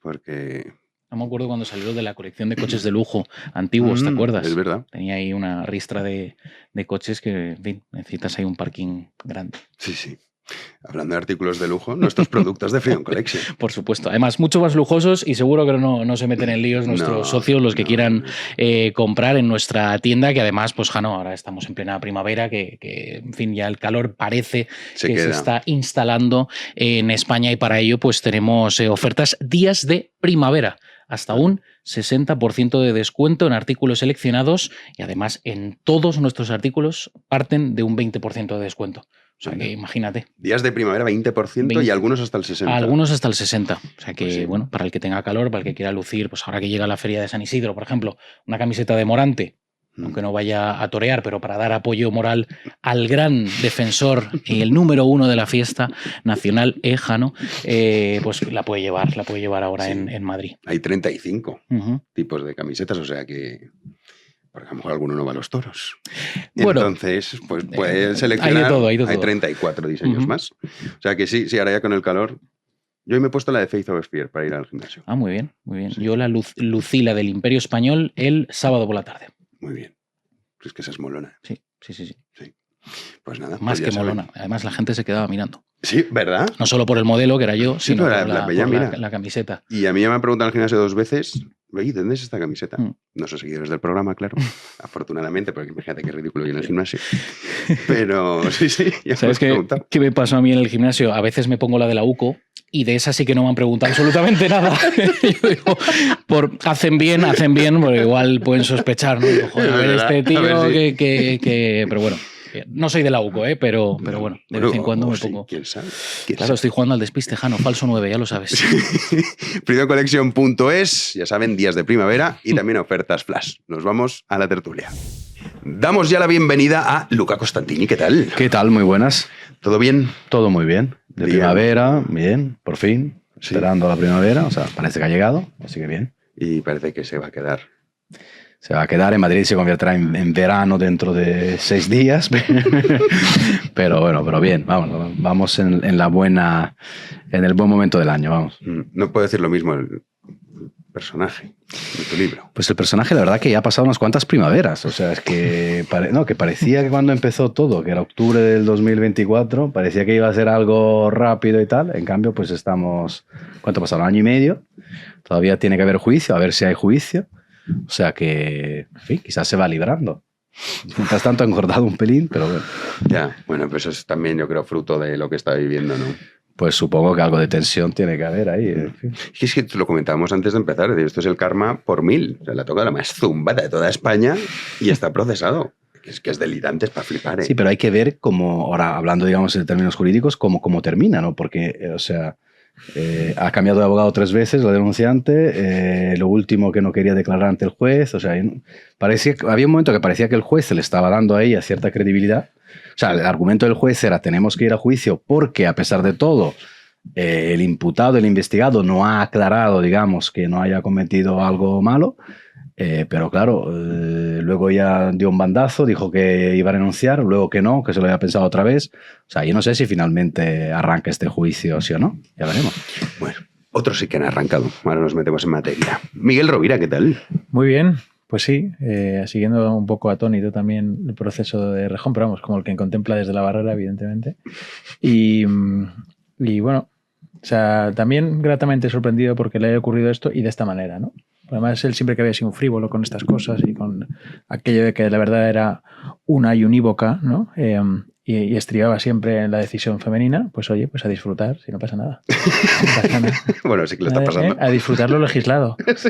porque... No me acuerdo cuando salió de la colección de coches de lujo antiguos, ¿te acuerdas? Es verdad. Tenía ahí una ristra de coches que, en fin, necesitas ahí un parking grande. Sí. Hablando de artículos de lujo, nuestros productos de Freedom Collection. Por supuesto. Además, mucho más lujosos y seguro que no se meten en líos nuestros socios, los que quieran comprar en nuestra tienda, que además, pues, Jano, ahora estamos en plena primavera, que en fin, ya el calor parece se está instalando en España y para ello, pues, tenemos ofertas días de primavera. Hasta un 60% de descuento en artículos seleccionados y además en todos nuestros artículos parten de un 20% de descuento. O sea que imagínate. Días de primavera 20% y algunos hasta el 60%. Algunos hasta el 60%. O sea que, pues sí. Bueno, para el que tenga calor, para el que quiera lucir, pues ahora que llega la feria de San Isidro, por ejemplo, una camiseta de Morante, aunque no vaya a torear, pero para dar apoyo moral al gran defensor y el número 1 de la fiesta nacional, Jano, pues la puede llevar ahora en Madrid. Hay 35 tipos de camisetas, o sea que... Porque a lo mejor alguno no va a los toros. Bueno, entonces, pues puedes seleccionar. Hay de todo. Hay 34 diseños más. O sea que sí, ahora ya con el calor... Yo hoy me he puesto la de Faith of Fear para ir al gimnasio. Ah, muy bien. Sí. Yo la Lucila del Imperio Español el sábado por la tarde. Muy bien. Es que esa es molona. Sí. Pues nada. Más pues que molona. Además, la gente se quedaba mirando. Sí, ¿verdad? No solo por el modelo, que era yo, sino por la camiseta. Y a mí ya me han preguntado en el gimnasio 2 veces, oye, ¿dónde es esta camiseta? No son seguidores del programa, claro. Afortunadamente, porque imagínate qué ridículo yo en el gimnasio. Pero sí, ya ¿Sabes qué me pasó a mí en el gimnasio? A veces me pongo la de la UCO y de esa sí que no me han preguntado absolutamente nada. Yo digo, hacen bien, porque igual pueden sospechar, ¿no? Digo, joder, a ver, este tío que... Pero bueno, no soy de la UCO, pero bueno, de vez en cuando me pongo... ¿Quién sabe? Estoy jugando al despiste, Jano, falso 9, ya lo sabes. freedomcollection.es, ya saben, días de primavera y también ofertas flash. Nos vamos a la tertulia. Damos ya la bienvenida a Luca Costantini. ¿Qué tal? ¿Qué tal? Muy buenas. ¿Todo bien? Todo muy bien. De primavera, bien, por fin. Sí. Esperando la primavera, o sea, parece que ha llegado, así que bien. Y parece que se va a quedar. Se va a quedar, en Madrid se convertirá en verano dentro de 6 días. Pero bueno, pero bien, vamos en el buen momento del año, vamos. No puedo decir lo mismo el personaje de tu libro. Pues el personaje, la verdad que ya ha pasado unas cuantas primaveras. O sea, es que, que parecía que cuando empezó todo, que era octubre del 2024, parecía que iba a ser algo rápido y tal. En cambio, pues estamos... ¿Cuánto ha pasado? ¿1 año y medio? Todavía tiene que haber juicio, a ver si hay juicio. O sea que, en fin, quizás se va librando. Mientras tanto ha engordado un pelín, pero bueno. Ya, bueno, pues eso es también, yo creo, fruto de lo que está viviendo, ¿no? Pues supongo que algo de tensión tiene que haber ahí. En fin. Es que lo comentábamos antes de empezar, esto es el karma por 1000. O sea, la toca la más zumbada de toda España y está procesado. Es que es delirante, es para flipar, ¿eh? Sí, pero hay que ver cómo, ahora hablando, digamos, en términos jurídicos, cómo termina, ¿no? Porque, o sea, Ha cambiado de abogado 3 veces, la denunciante. Lo último que no quería declarar ante el juez. O sea, había un momento que parecía que el juez le estaba dando a ella cierta credibilidad. O sea, el argumento del juez era: tenemos que ir a juicio porque, a pesar de todo, el imputado, el investigado, no ha aclarado, digamos, que no haya cometido algo malo. Pero claro, luego ya dio un bandazo, dijo que iba a renunciar, luego que no, que se lo había pensado otra vez. O sea, yo no sé si finalmente arranca este juicio, sí o no. Ya veremos. Bueno, otros sí que han arrancado. Ahora nos metemos en materia. Miguel Rovira, ¿qué tal? Muy bien. Pues sí, siguiendo un poco atónito también el proceso de Rejón, pero vamos, como el que contempla desde la barrera, evidentemente. Y bueno, o sea, también gratamente sorprendido porque le haya ocurrido esto y de esta manera, ¿no? Además, él siempre que había sido un frívolo con estas cosas y con aquello de que la verdad era una y unívoca, ¿no? Y estribaba siempre en la decisión femenina, pues oye, pues a disfrutar, si no pasa nada. No pasa nada. Bueno, sí que lo está pasando. A disfrutar lo legislado. Sí.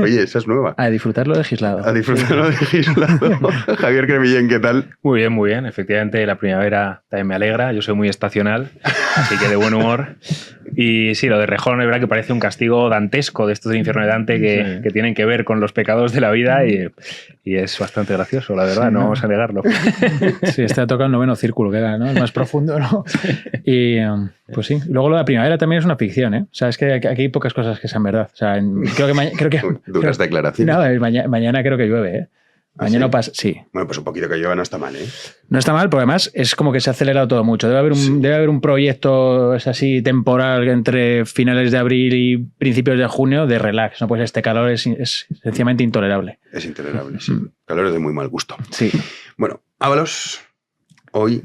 Oye, esa es nueva. A disfrutar lo legislado. A disfrutar lo legislado. Javier Cremillén, ¿qué tal? Muy bien, muy bien. Efectivamente, la primavera también me alegra. Yo soy muy estacional, así que de buen humor. Y sí, lo de Rejón es verdad que parece un castigo dantesco de estos del infierno de Dante que tienen que ver con los pecados de la vida y es bastante gracioso, la verdad, no vamos a negarlo. Sí, este ha tocado el noveno círculo, que era, ¿no? El más profundo, ¿no? Y pues sí. Luego lo de la primavera también es una ficción, ¿eh? O sea, es que aquí hay pocas cosas que sean verdad. O sea, creo que duras declaraciones. No, mañana creo que llueve, ¿eh? Mañana pasa, sí. Bueno, pues un poquito que llueva no está mal, ¿eh? No está mal, porque además es como que se ha acelerado todo mucho. Debe haber un proyecto es así temporal entre finales de abril y principios de junio de relax. No, pues este calor es sencillamente intolerable. Es intolerable, sí. Calor es de muy mal gusto. Sí. Bueno, Ábalos hoy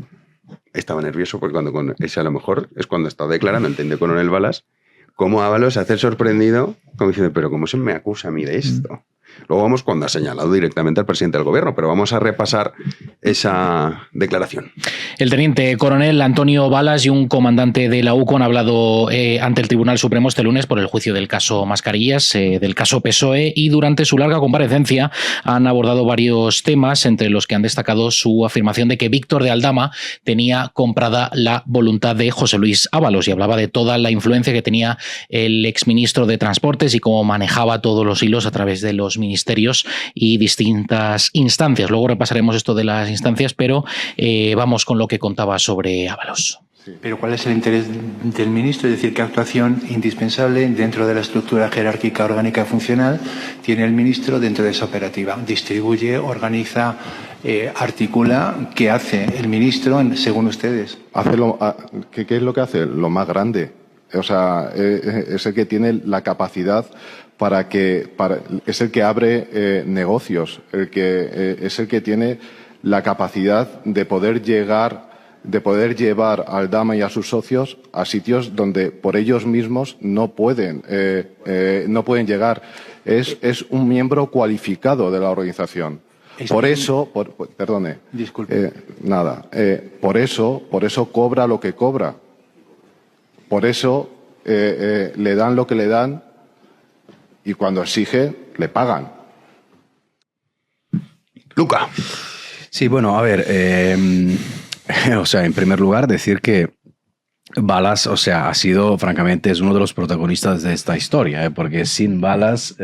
estaba nervioso porque cuando ese a lo mejor es cuando estaba declarando el teniente coronel Balas, como Ábalos se hace sorprendido, como diciendo, pero ¿cómo se me acusa a mí de esto? Luego vamos cuando ha señalado directamente al presidente del gobierno, pero vamos a repasar esa declaración. El teniente coronel Antonio Balas y un comandante de la UCO han hablado ante el Tribunal Supremo este lunes por el juicio del caso Mascarillas, del caso PSOE, y durante su larga comparecencia han abordado varios temas, entre los que han destacado su afirmación de que Víctor de Aldama tenía comprada la voluntad de José Luis Ábalos, y hablaba de toda la influencia que tenía el exministro de Transportes y cómo manejaba todos los hilos a través de los ministerios y distintas instancias. Luego repasaremos esto de las instancias, pero vamos con lo que contaba sobre Ábalos. Pero ¿cuál es el interés del ministro? Es decir, ¿qué actuación indispensable dentro de la estructura jerárquica, orgánica y funcional tiene el ministro dentro de esa operativa? Distribuye, organiza, articula. ¿Qué hace el ministro según ustedes? ¿Qué es lo que hace? Lo más grande. O sea, es el que tiene la capacidad es el que abre negocios, es el que tiene la capacidad de poder llevar a Aldama y a sus socios a sitios donde por ellos mismos no pueden llegar. Es un miembro cualificado de la organización. Por eso, perdone. Disculpe. Por eso cobra lo que cobra. Por eso le dan lo que le dan. Y cuando exige, le pagan. Luca. Sí, bueno, a ver, o sea, en primer lugar, decir que Balas, o sea, francamente, es uno de los protagonistas de esta historia, porque sin Balas,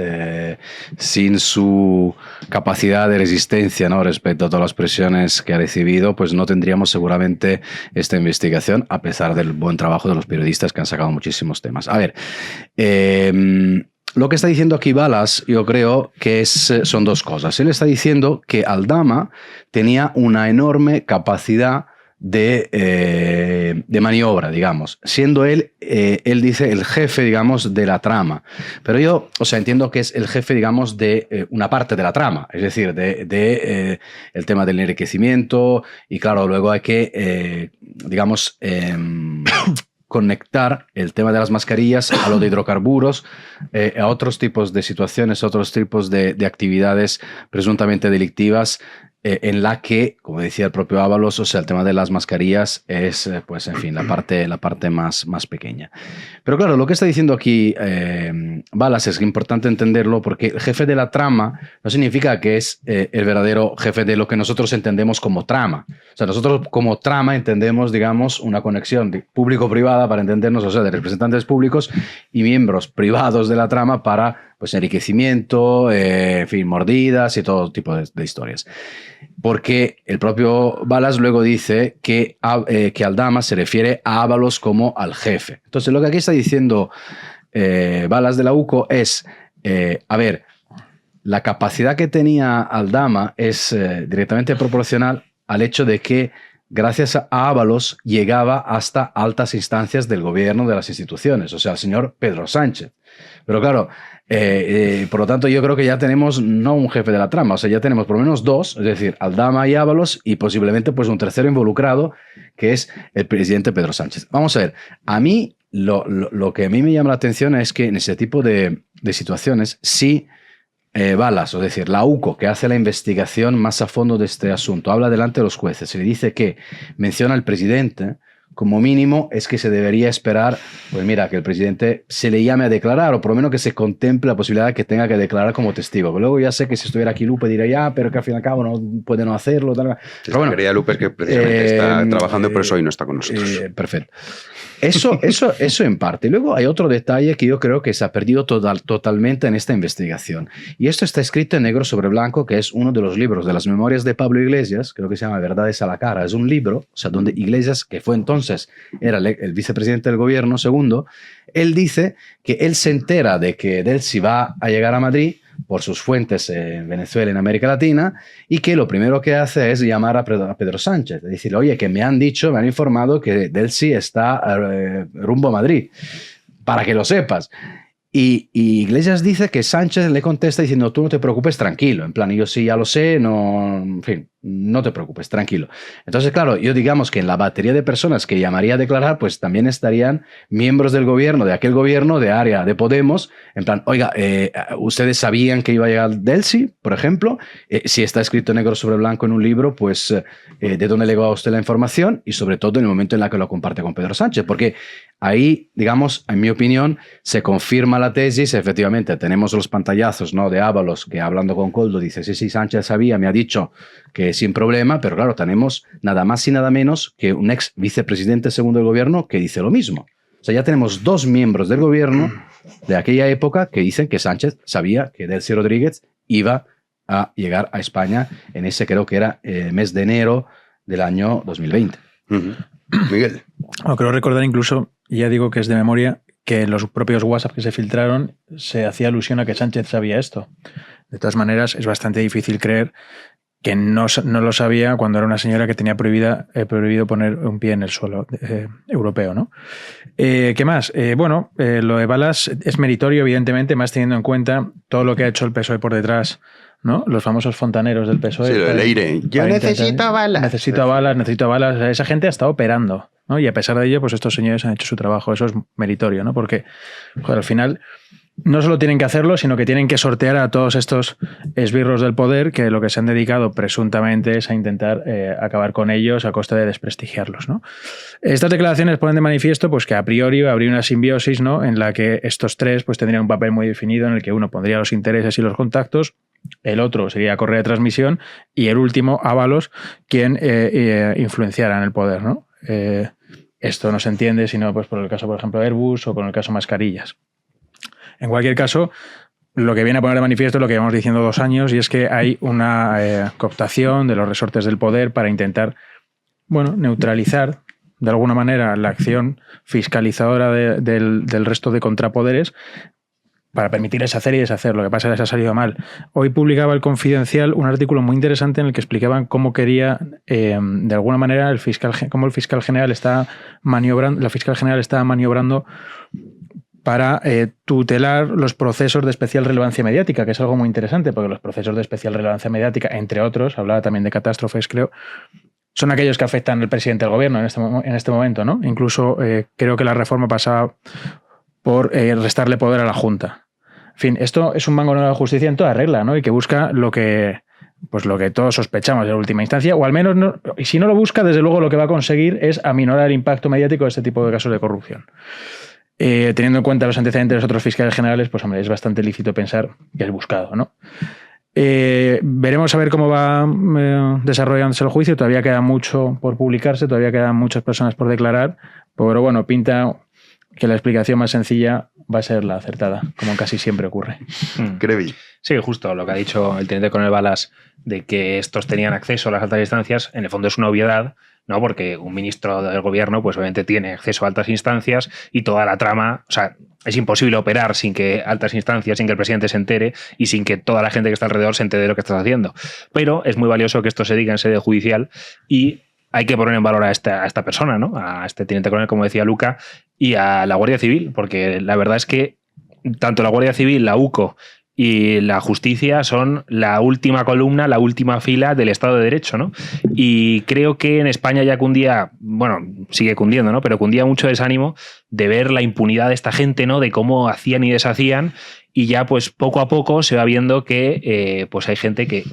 sin su capacidad de resistencia, ¿no?, respecto a todas las presiones que ha recibido, pues no tendríamos seguramente esta investigación, a pesar del buen trabajo de los periodistas que han sacado muchísimos temas. A ver, lo que está diciendo aquí Balas, yo creo que son dos cosas. Él está diciendo que Aldama tenía una enorme capacidad de maniobra, digamos, siendo él dice, el jefe, digamos, de la trama. Pero yo, o sea, entiendo que es el jefe, digamos, de una parte de la trama, es decir, de el tema del enriquecimiento, y claro, luego hay que, digamos, conectar el tema de las mascarillas a lo de hidrocarburos, a otros tipos de situaciones, otros tipos de actividades presuntamente delictivas en la que, como decía el propio Ábalos, o sea, el tema de las mascarillas es, pues, en fin, la parte más pequeña. Pero claro, lo que está diciendo aquí Balas es importante entenderlo, porque el jefe de la trama no significa que es el verdadero jefe de lo que nosotros entendemos como trama. O sea, nosotros como trama entendemos, digamos, una conexión público-privada para entendernos, o sea, de representantes públicos y miembros privados de la trama para, pues, enriquecimiento, en fin, mordidas y todo tipo de historias. Porque el propio Balas luego dice que Aldama se refiere a Ábalos como al jefe. Entonces, lo que aquí está diciendo Balas de la UCO es, a ver, la capacidad que tenía Aldama es directamente proporcional al hecho de que gracias a Ábalos llegaba hasta altas instancias del gobierno, de las instituciones, o sea, el señor Pedro Sánchez. Pero claro, por lo tanto yo creo que ya tenemos no un jefe de la trama, o sea, ya tenemos por lo menos dos, es decir, Aldama y Ábalos, y posiblemente pues un tercero involucrado, que es el presidente Pedro Sánchez. Vamos a ver, a mí lo que a mí me llama la atención es que en ese tipo de situaciones sí Balas, es decir, la UCO, que hace la investigación más a fondo de este asunto, habla delante de los jueces y le dice que menciona al presidente, como mínimo es que se debería esperar, pues mira, que el presidente se le llame a declarar, o por lo menos que se contemple la posibilidad de que tenga que declarar como testigo. Pero luego ya sé que si estuviera aquí Lupe diría ya, pero que al fin y al cabo no puede no hacerlo. Tal. Pero bueno, quería Lupe que precisamente está trabajando, por eso hoy no está con nosotros. Perfecto. Eso en parte. Luego hay otro detalle que yo creo que se ha perdido totalmente en esta investigación. Y esto está escrito en negro sobre blanco, que es uno de los libros de las memorias de Pablo Iglesias, creo que se llama Verdades a la cara. Es un libro, o sea, donde Iglesias, que fue entonces, era el vicepresidente del gobierno segundo, él dice que él se entera de que Delcy va a llegar a Madrid por sus fuentes en Venezuela, en América Latina, y que lo primero que hace es llamar a Pedro Sánchez, y decirle, oye, que me han informado que Delcy está rumbo a Madrid, para que lo sepas. Y Iglesias dice que Sánchez le contesta diciendo, tú no te preocupes, tranquilo. En plan, yo sí ya lo sé, no, en fin, no te preocupes, tranquilo. Entonces, claro, yo digamos que en la batería de personas que llamaría a declarar, pues también estarían miembros del gobierno, de aquel gobierno, de área de Podemos, en plan, oiga, ¿ustedes sabían que iba a llegar Delcy, por ejemplo? Si está escrito negro sobre blanco en un libro, pues ¿de dónde le llegó a usted la información? Y sobre todo en el momento en el que lo comparte con Pedro Sánchez, porque ahí, digamos, en mi opinión, se confirma la tesis. Efectivamente, tenemos los pantallazos, ¿no?, de Ábalos, que hablando con Koldo dice, sí, Sánchez sabía, me ha dicho que sin problema, pero claro, tenemos nada más y nada menos que un ex vicepresidente segundo del gobierno que dice lo mismo. O sea, ya tenemos dos miembros del gobierno de aquella época que dicen que Sánchez sabía que Delcy Rodríguez iba a llegar a España en ese, creo que era mes de enero del año 2020. Miguel. Bueno, creo recordar incluso, ya digo que es de memoria, que en los propios WhatsApp que se filtraron se hacía alusión a que Sánchez sabía esto. De todas maneras, es bastante difícil creer que no lo sabía cuando era una señora que tenía prohibido poner un pie en el suelo europeo, ¿no? ¿Qué más? Lo de Balas es meritorio, evidentemente, más teniendo en cuenta todo lo que ha hecho el PSOE por detrás, ¿no? Los famosos fontaneros del PSOE. Sí, lo del Leire. Yo necesito balas. Necesito balas. Esa gente ha estado operando, ¿no? Y a pesar de ello, pues estos señores han hecho su trabajo. Eso es meritorio, ¿no? Porque, joder, al final no solo tienen que hacerlo, sino que tienen que sortear a todos estos esbirros del poder que lo que se han dedicado presuntamente es a intentar acabar con ellos a costa de desprestigiarlos, ¿no? Estas declaraciones ponen de manifiesto pues, que a priori habría una simbiosis, ¿no?, en la que estos tres pues, tendrían un papel muy definido en el que uno pondría los intereses y los contactos, el otro sería correa de transmisión y el último, Ábalos, quien influenciara en el poder, ¿no? Esto no se entiende sino pues, por el caso, por ejemplo, Airbus o con el caso Mascarillas. En cualquier caso, lo que viene a poner de manifiesto es lo que llevamos diciendo 2 años, y es que hay una cooptación de los resortes del poder para intentar, neutralizar de alguna manera la acción fiscalizadora del resto de contrapoderes para permitirles hacer y deshacer. Lo que pasa es que les ha salido mal. Hoy publicaba El Confidencial un artículo muy interesante en el que explicaban cómo quería, de alguna manera, cómo el fiscal general está maniobrando para tutelar los procesos de especial relevancia mediática, que es algo muy interesante, porque los procesos de especial relevancia mediática, entre otros, hablaba también de catástrofes, creo, son aquellos que afectan al presidente del gobierno en este momento, ¿no? Incluso creo que la reforma pasaba por restarle poder a la Junta. En fin, esto es un mango de la justicia en toda regla, ¿no? Y que busca lo que pues lo que todos sospechamos en última instancia, o al menos, no, y si no lo busca, desde luego lo que va a conseguir es aminorar el impacto mediático de este tipo de casos de corrupción. Teniendo en cuenta los antecedentes de los otros fiscales generales, pues hombre, es bastante lícito pensar que es buscado, ¿no? Veremos a ver cómo va desarrollándose el juicio. Todavía queda mucho por publicarse, todavía quedan muchas personas por declarar, pero bueno, pinta que la explicación más sencilla va a ser la acertada, como casi siempre ocurre. Crevi. Sí, justo lo que ha dicho el teniente coronel Balas, de que estos tenían acceso a las altas instancias, en el fondo es una obviedad, ¿no? Porque un ministro del gobierno, pues obviamente tiene acceso a altas instancias y toda la trama, o sea, es imposible operar sin que altas instancias, sin que el presidente se entere y sin que toda la gente que está alrededor se entere de lo que estás haciendo. Pero es muy valioso que esto se diga en sede judicial y hay que poner en valor a esta persona, ¿no? A este teniente coronel, como decía Luca, y a la Guardia Civil, porque la verdad es que tanto la Guardia Civil, la UCO y la justicia son la última columna, la última fila del Estado de Derecho, ¿no? Y creo que en España ya cundía, bueno, sigue cundiendo, ¿no? Pero cundía mucho desánimo de ver la impunidad de esta gente, ¿no? De cómo hacían y deshacían, y ya pues poco a poco se va viendo que pues hay gente que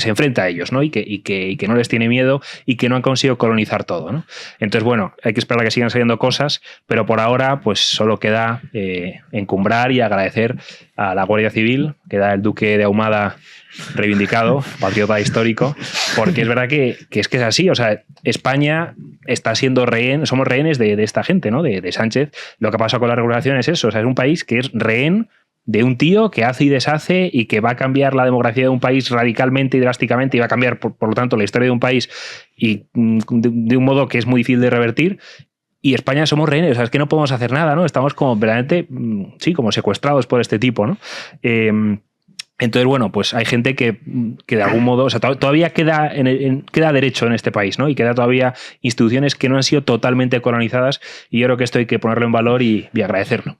se enfrenta a ellos, ¿no? Y que no les tiene miedo y que no han conseguido colonizar todo, ¿no? Entonces, bueno, hay que esperar a que sigan saliendo cosas, pero por ahora, pues solo queda encumbrar y agradecer a la Guardia Civil, queda el Duque de Ahumada reivindicado, patriota histórico, porque es verdad que es así, o sea, España está siendo rehén, somos rehenes de esta gente, ¿no? De Sánchez. Lo que ha pasado con la regulación es eso, o sea, es un país que es rehén de un tío que hace y deshace y que va a cambiar la demografía de un país radicalmente y drásticamente y va a cambiar, por lo tanto, la historia de un país y de un modo que es muy difícil de revertir. Y España somos rehenes, o sea, es que no podemos hacer nada, ¿no? Estamos como verdaderamente, sí, como secuestrados por este tipo, ¿no? Entonces, bueno, pues hay gente que de algún modo, o sea, todavía queda derecho en este país, ¿no? Y queda todavía instituciones que no han sido totalmente colonizadas y yo creo que esto hay que ponerlo en valor y agradecerlo.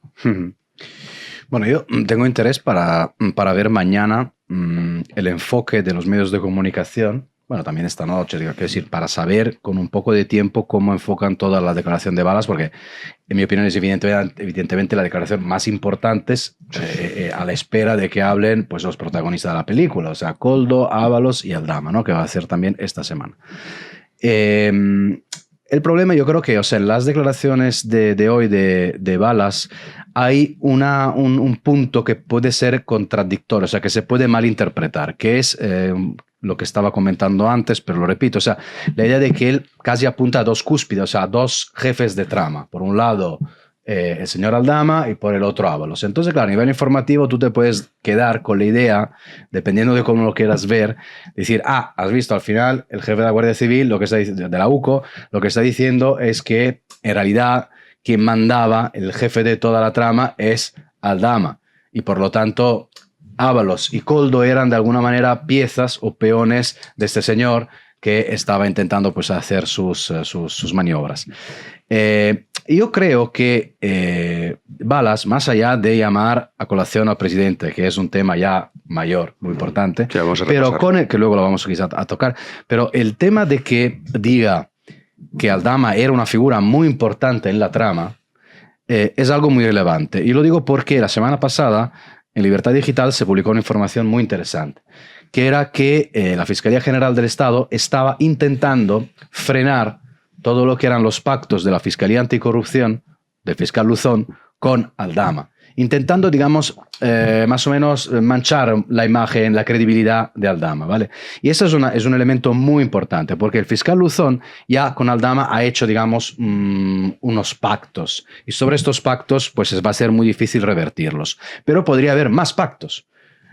Bueno, yo tengo interés para ver mañana el enfoque de los medios de comunicación, bueno, también esta noche, quiero decir, para saber con un poco de tiempo cómo enfocan toda la declaración de Balas, porque en mi opinión es evidentemente la declaración más importante a la espera de que hablen pues, los protagonistas de la película, o sea, Koldo, Ábalos y Aldama, ¿no? Que va a hacer también esta semana. El problema yo creo que, o sea, en las declaraciones de hoy de Balas hay un punto que puede ser contradictorio, o sea, que se puede malinterpretar, que es lo que estaba comentando antes, pero lo repito, o sea, la idea de que él casi apunta a dos cúspides, o sea, a dos jefes de trama. Por un lado, el señor Aldama y por el otro Ábalos. Entonces, claro, a nivel informativo tú te puedes quedar con la idea, dependiendo de cómo lo quieras ver, decir, has visto al final el jefe de la Guardia Civil, lo que está diciendo, de la UCO, lo que está diciendo es que en realidad quien mandaba, el jefe de toda la trama es Aldama y por lo tanto Ábalos y Koldo eran de alguna manera piezas o peones de este señor que estaba intentando pues hacer sus maniobras. Yo creo que Balas, más allá de llamar a colación al presidente, que es un tema ya mayor, muy importante, pero que luego lo vamos quizá a tocar, pero el tema de que diga que Aldama era una figura muy importante en la trama es algo muy relevante. Y lo digo porque la semana pasada en Libertad Digital se publicó una información muy interesante, que era que la Fiscalía General del Estado estaba intentando frenar todo lo que eran los pactos de la Fiscalía Anticorrupción, del fiscal Luzón, con Aldama, intentando, digamos, más o menos manchar la imagen, la credibilidad de Aldama, ¿vale? Y eso es un elemento muy importante, porque el fiscal Luzón ya con Aldama ha hecho, digamos, unos pactos, y sobre estos pactos, pues va a ser muy difícil revertirlos, pero podría haber más pactos.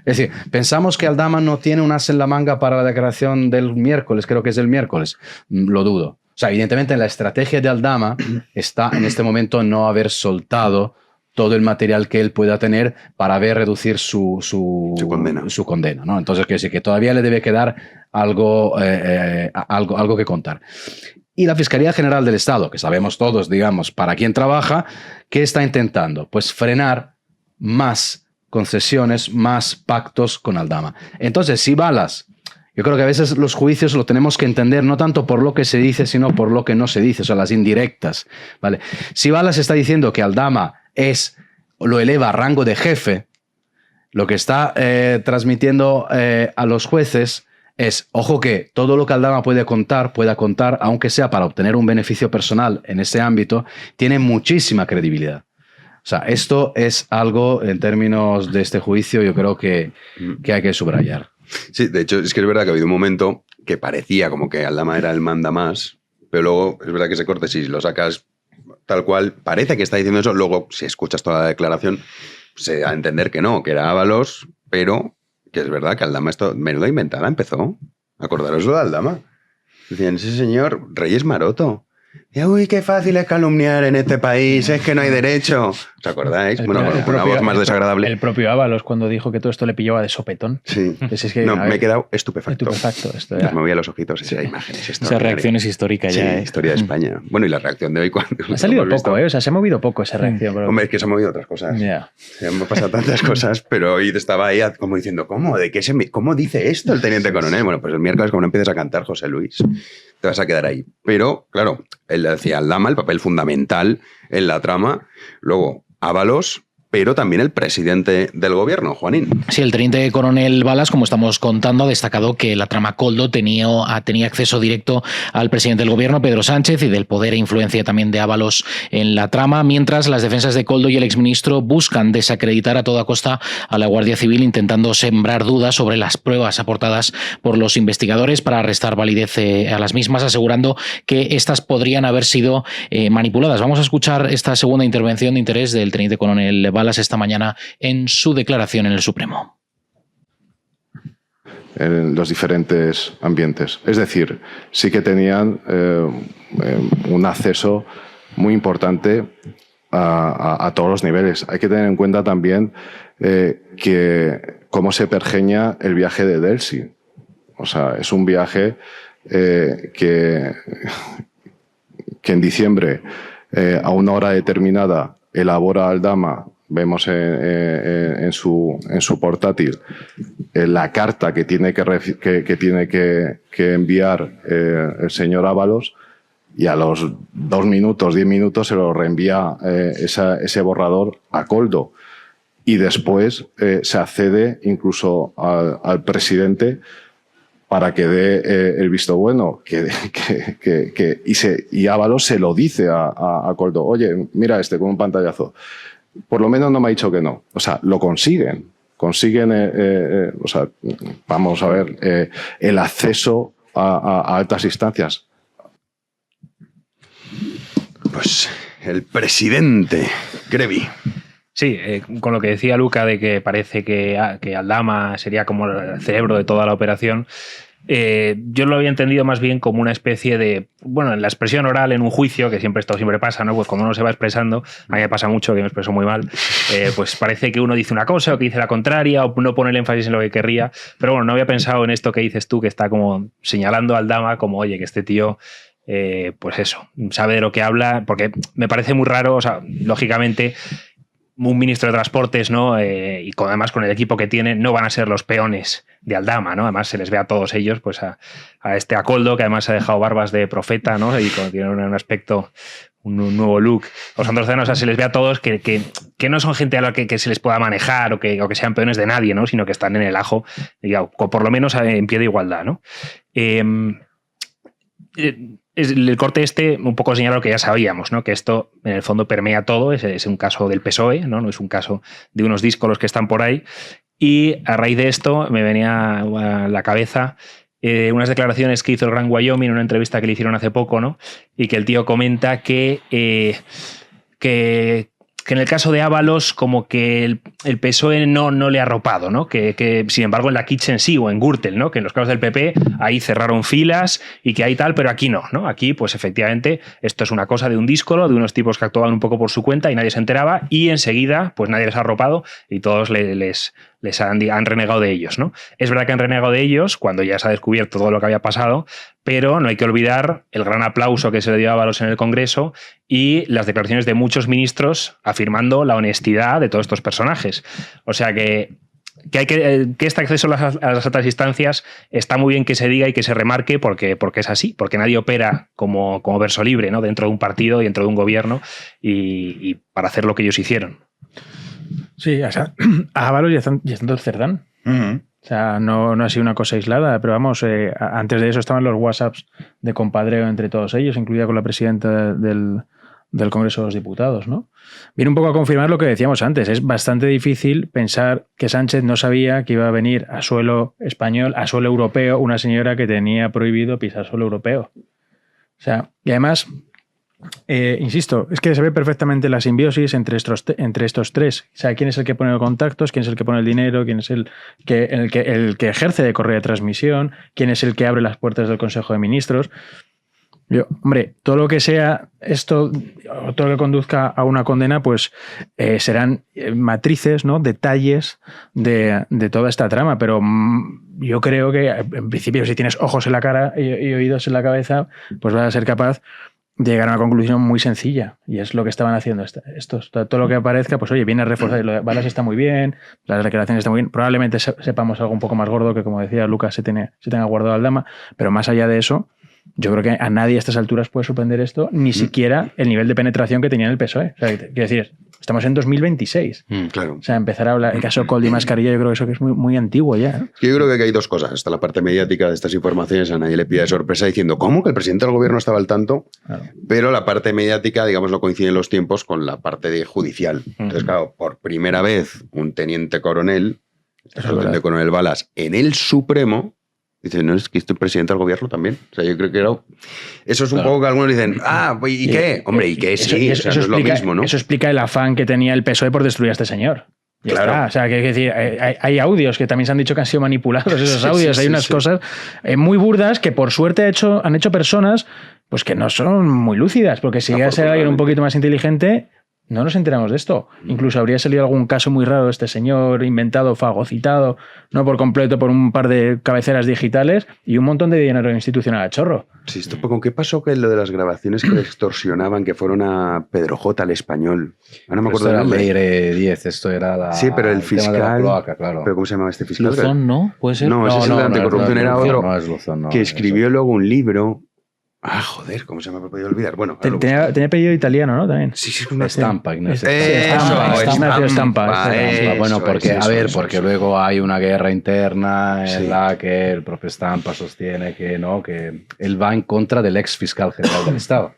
Es decir, pensamos que Aldama no tiene un as en la manga para la declaración del miércoles, creo que es el miércoles, lo dudo. O sea, evidentemente en la estrategia de Aldama está en este momento no haber soltado todo el material que él pueda tener para ver reducir su condena, ¿no? Entonces, quiero decir que todavía le debe quedar algo que contar. Y la Fiscalía General del Estado, que sabemos todos, digamos, para quién trabaja, ¿qué está intentando? Pues frenar más concesiones, más pactos con Aldama. Entonces, si Balas... Yo creo que a veces los juicios lo tenemos que entender no tanto por lo que se dice, sino por lo que no se dice, o sea, las indirectas, ¿vale? Si Balas está diciendo que Aldama lo eleva a rango de jefe, lo que está transmitiendo a los jueces es, ojo que todo lo que Aldama pueda contar, aunque sea para obtener un beneficio personal en ese ámbito, tiene muchísima credibilidad. O sea, esto es algo, en términos de este juicio, yo creo que hay que subrayar. Sí, de hecho, es que es verdad que ha habido un momento que parecía como que Aldama era el manda más, pero luego es verdad que ese corte, si lo sacas tal cual, parece que está diciendo eso, luego si escuchas toda la declaración, se da a entender que no, que era Ábalos, pero que es verdad que Aldama, esto, menuda inventada empezó. Acordaros de Aldama. Decían, ese señor, Reyes Maroto. Y, uy, qué fácil es calumniar en este país, es que no hay derecho. ¿Os acordáis? Bueno, una voz más desagradable. El propio Ábalos, cuando dijo que todo esto le pillaba de sopetón. Sí. Es que, no, me he quedado estupefacto. Esto me movía los ojitos, esa imagen. Esa reacción es histórica ya. Sí, historia de España. Bueno, y la reacción de hoy cuando... Ha salido poco, o sea, se ha movido poco esa reacción. Pero... Hombre, es que se han movido otras cosas. Yeah. Se han pasado tantas cosas, pero hoy estaba ahí como diciendo, ¿cómo? ¿Cómo dice esto el teniente coronel? Bueno, pues el miércoles, como no empieces a cantar, José Luis, te vas a quedar ahí. Pero, claro, él decía Aldama, el papel fundamental en la trama. Luego, Ábalos, pero también el presidente del gobierno, Juanín. Sí, el teniente coronel Balas, como estamos contando, ha destacado que la trama Koldo tenía acceso directo al presidente del gobierno, Pedro Sánchez, y del poder e influencia también de Ábalos en la trama, mientras las defensas de Koldo y el exministro buscan desacreditar a toda costa a la Guardia Civil, intentando sembrar dudas sobre las pruebas aportadas por los investigadores para restar validez a las mismas, asegurando que estas podrían haber sido manipuladas. Vamos a escuchar esta segunda intervención de interés del teniente coronel Balas esta mañana en su declaración en el Supremo. En los diferentes ambientes. Es decir, sí que tenían un acceso muy importante a todos los niveles. Hay que tener en cuenta también que cómo se pergeña el viaje de Delcy. O sea, es un viaje que en diciembre, a una hora determinada, elabora Aldama. Vemos en su portátil la carta que tiene que enviar el señor Ábalos, y a los 2 minutos, 10 minutos se lo reenvía ese borrador a Koldo. Y después se accede incluso al presidente para que dé el visto bueno. Y Ábalos se lo dice a Koldo. Oye, mira con un pantallazo. Por lo menos no me ha dicho que no. O sea, lo consiguen. Consiguen, o sea, vamos a ver, el acceso a altas instancias. Pues el presidente, Grevi. Sí, con lo que decía Luca de que parece que Aldama sería como el cerebro de toda la operación. Yo lo había entendido más bien como una especie de, bueno, en la expresión oral en un juicio, que siempre pasa, ¿no? Pues cuando uno se va expresando, a mí me pasa mucho que me expreso muy mal, pues parece que uno dice una cosa o que dice la contraria o no pone el énfasis en lo que querría, pero bueno, no había pensado en esto que dices tú, que está como señalando a Aldama como, oye, que este tío, pues eso, sabe de lo que habla, porque me parece muy raro, o sea, lógicamente un ministro de Transportes, ¿no? Y además con el equipo que tiene, no van a ser los peones de Aldama, ¿no? Además se les ve a todos ellos, pues a Koldo, que además ha dejado barbas de profeta, ¿no? Y tiene un aspecto, un nuevo look. Los androcenos, o sea, se les ve a todos que no son gente a la que se les pueda manejar o que sean peones de nadie, ¿no? Sino que están en el ajo, digamos, por lo menos en pie de igualdad, ¿no? El corte un poco señala lo que ya sabíamos, ¿no? Que esto en el fondo permea todo, es un caso del PSOE, ¿no? No es un caso de unos díscolos que están por ahí. Y a raíz de esto me venía a la cabeza unas declaraciones que hizo el Gran Wyoming en una entrevista que le hicieron hace poco, ¿no? Y que el tío comenta que en el caso de Ábalos como que el PSOE no le ha arropado, ¿no? Que sin embargo en la Kitchen sí, o en Gürtel, ¿no? Que en los casos del PP ahí cerraron filas y que hay tal, pero aquí no, ¿no? Aquí pues efectivamente esto es una cosa de un díscolo, de unos tipos que actuaban un poco por su cuenta y nadie se enteraba, y enseguida pues nadie les ha arropado y todos les han renegado de ellos, ¿no? Es verdad que han renegado de ellos cuando ya se ha descubierto todo lo que había pasado, pero no hay que olvidar el gran aplauso que se le dio a Ábalos en el Congreso y las declaraciones de muchos ministros afirmando la honestidad de todos estos personajes. O sea que este acceso a las altas instancias está muy bien que se diga y que se remarque porque es así, porque nadie opera como verso libre, ¿no? Dentro de un partido y dentro de un gobierno y para hacer lo que ellos hicieron. Sí, o sea, a Ábalos y a Santos Cerdán. O sea, no ha sido una cosa aislada, pero vamos, antes de eso estaban los WhatsApps de compadreo entre todos ellos, incluida con la presidenta del Congreso de los Diputados, ¿no? Viene un poco a confirmar lo que decíamos antes. Es bastante difícil pensar que Sánchez no sabía que iba a venir a suelo español, a suelo europeo, una señora que tenía prohibido pisar suelo europeo. O sea, y además, insisto, es que se ve perfectamente la simbiosis entre estos tres. O sea, quién es el que pone los contactos, quién es el que pone el dinero, quién es el que ejerce de correa de transmisión, quién es el que abre las puertas del Consejo de Ministros. Hombre, todo lo que sea esto, o todo lo que conduzca a una condena, pues serán matrices, ¿no? Detalles de toda esta trama, pero yo creo que en principio si tienes ojos en la cara y oídos en la cabeza, pues vas a ser capaz de llegar a una conclusión muy sencilla, y es lo que estaban haciendo estos. Todo lo que aparezca, pues oye, viene a reforzar, lo de Balas está muy bien, las declaraciones están muy bien, probablemente sepamos algo un poco más gordo que, como decía Lucas, se tenga guardado Aldama, pero más allá de eso, yo creo que a nadie a estas alturas puede sorprender esto, ni siquiera el nivel de penetración que tenía en el PSOE. O sea, quiero decir, estamos en 2026. Claro. O sea, empezar a hablar, el caso Coldi y Mascarilla, yo creo que eso que es muy, muy antiguo ya, ¿no? Yo creo que hay dos cosas. Está la parte mediática de estas informaciones, a nadie le pide sorpresa diciendo, ¿cómo que el presidente del gobierno estaba al tanto? Claro. Pero la parte mediática, digamos, no coincide en los tiempos con la parte judicial. Entonces, claro, por primera vez un teniente coronel Balas, en el Supremo, dice, no, es que estoy presidente del gobierno también. O sea, yo creo que eso es un poco que algunos dicen, ¿y qué? Hombre, ¿y qué? Sí, eso no es lo mismo, ¿no? Eso explica el afán que tenía el PSOE por destruir a este señor. Claro. Está. O sea, que decir, hay audios que también se han dicho que han sido manipulados, esos audios. Hay unas cosas muy burdas que por suerte han hecho personas pues que no son muy lúcidas, porque si llega a ser alguien un poquito más inteligente, no nos enteramos de esto. Incluso habría salido algún caso muy raro de este señor inventado, fagocitado, no por completo, por un par de cabeceras digitales y un montón de dinero institucional a chorro. Sí, ¿con qué pasó que lo de las grabaciones que le extorsionaban, que fueron a Pedro J, al Español? No me acuerdo del nombre. Esto era Ley 10, esto era la... Sí, pero el fiscal... de la cloaca, claro. ¿Pero cómo se llamaba este fiscal? Luzón, ¿no? ¿Puede ser? No, ese es el de anticorrupción, era otro no es Luzón, no, que escribió luego un libro... ¿cómo se me ha podido olvidar? Bueno, tenía apellido italiano, ¿no? También. Sí, una Estampa, Ignacio. Estampa. Bueno, porque luego hay una guerra interna en la que el propio Estampa sostiene que no, que él va en contra del ex fiscal general del Estado.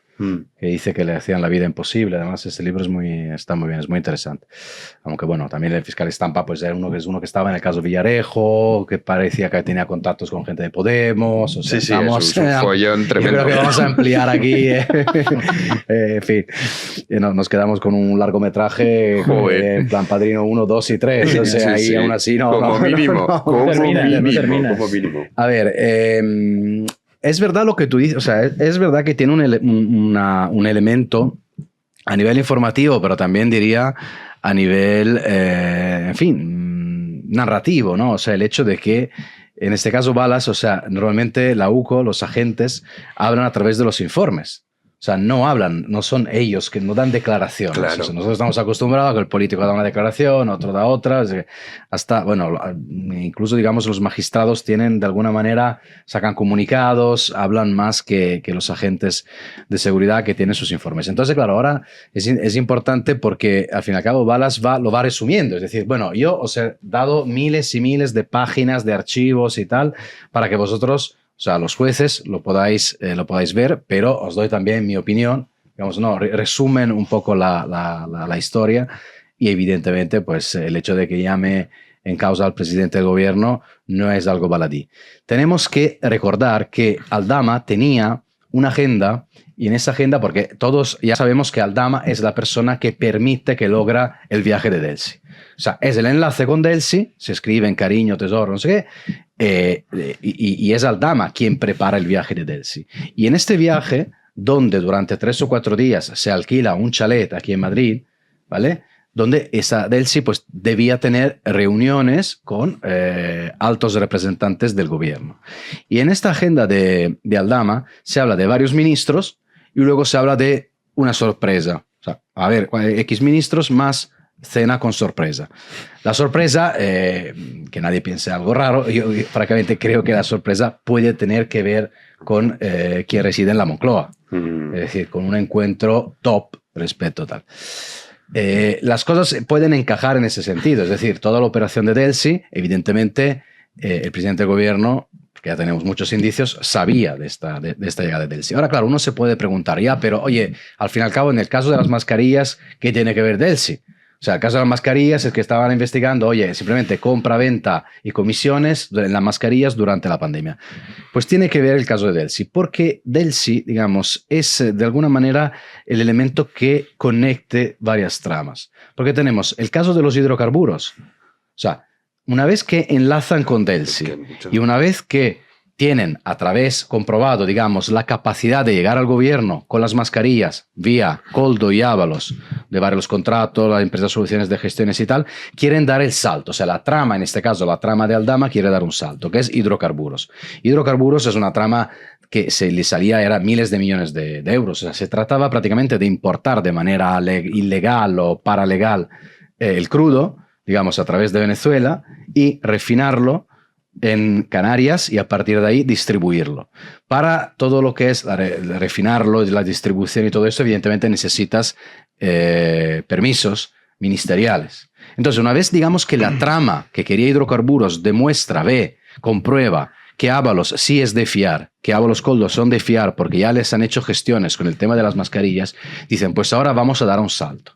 Que dice que le hacían la vida imposible. Además, este libro está muy bien, es muy interesante. Aunque bueno, también el fiscal Estampa pues era uno que estaba en el caso Villarejo, que parecía que tenía contactos con gente de Podemos. O sea, es un follón tremendo. Yo creo que vamos a ampliar aquí. En fin, nos quedamos con un largometraje en plan Padrino 1, 2 y 3. O sea, ahí aún así no. Como mínimo. Como mínimo. A ver, es verdad lo que tú dices, o sea, es verdad que tiene un elemento a nivel informativo, pero también diría a nivel, en fin, narrativo, ¿no? O sea, el hecho de que, en este caso Balas, o sea, normalmente la UCO, los agentes, hablan a través de los informes. O sea, no hablan, no son ellos que no dan declaraciones. Claro. O sea, nosotros estamos acostumbrados a que el político da una declaración, otro da otra. Hasta, bueno, incluso, digamos, los magistrados tienen, de alguna manera, sacan comunicados, hablan más que los agentes de seguridad que tienen sus informes. Entonces, claro, ahora es importante porque, al fin y al cabo, Balas lo va resumiendo. Es decir, bueno, yo os he dado miles y miles de páginas de archivos y tal para que vosotros... O sea, los jueces lo podáis ver, pero os doy también mi opinión. Digamos, resumen un poco la historia y evidentemente pues el hecho de que llame en causa al presidente del gobierno no es algo baladí. Tenemos que recordar que Aldama tenía una agenda y en esa agenda, porque todos ya sabemos que Aldama es la persona que permite que logra el viaje de Delsi. O sea, es el enlace con Delsi, se escribe en cariño, tesoro, no sé qué, y es Aldama quien prepara el viaje de Delsi. Y en este viaje, donde durante 3 o 4 días se alquila un chalet aquí en Madrid, ¿vale? Donde esa Delsi pues, debía tener reuniones con altos representantes del gobierno. Y en esta agenda de Aldama se habla de varios ministros y luego se habla de una sorpresa. O sea, a ver, X ministros más cena con sorpresa. La sorpresa, que nadie piense algo raro, yo francamente creo que la sorpresa puede tener que ver con quien reside en la Moncloa. Es decir, con un encuentro top respecto tal. las cosas pueden encajar en ese sentido. Es decir, toda la operación de Delsi, evidentemente, el presidente del gobierno, que ya tenemos muchos indicios, sabía de esta llegada de Delsi. Ahora, claro, uno se puede preguntar, ya, pero oye, al fin y al cabo, en el caso de las mascarillas, ¿qué tiene que ver Delsi? O sea, el caso de las mascarillas es que estaban investigando, oye, simplemente compra, venta y comisiones en las mascarillas durante la pandemia. Pues tiene que ver el caso de Delsi, porque Delsi, digamos, es de alguna manera el elemento que conecte varias tramas. Porque tenemos el caso de los hidrocarburos. O sea, una vez que enlazan con Delsi y una vez que tienen a través, comprobado, digamos, la capacidad de llegar al gobierno con las mascarillas vía Koldo y Ábalos, de varios contratos, las empresas de soluciones de gestiones y tal, quieren dar el salto. O sea, la trama, en este caso, la trama de Aldama quiere dar un salto, que es hidrocarburos. Hidrocarburos es una trama que se le salía, era miles de millones de euros. O sea, se trataba prácticamente de importar de manera ilegal o paralegal el crudo, digamos, a través de Venezuela y refinarlo en Canarias y a partir de ahí distribuirlo. Para todo lo que es refinarlo, la distribución y todo eso, evidentemente necesitas permisos ministeriales. Entonces, una vez digamos que la trama que quería hidrocarburos demuestra, comprueba que Ábalos sí es de fiar, que Ábalos Koldo son de fiar porque ya les han hecho gestiones con el tema de las mascarillas, dicen, pues ahora vamos a dar un salto.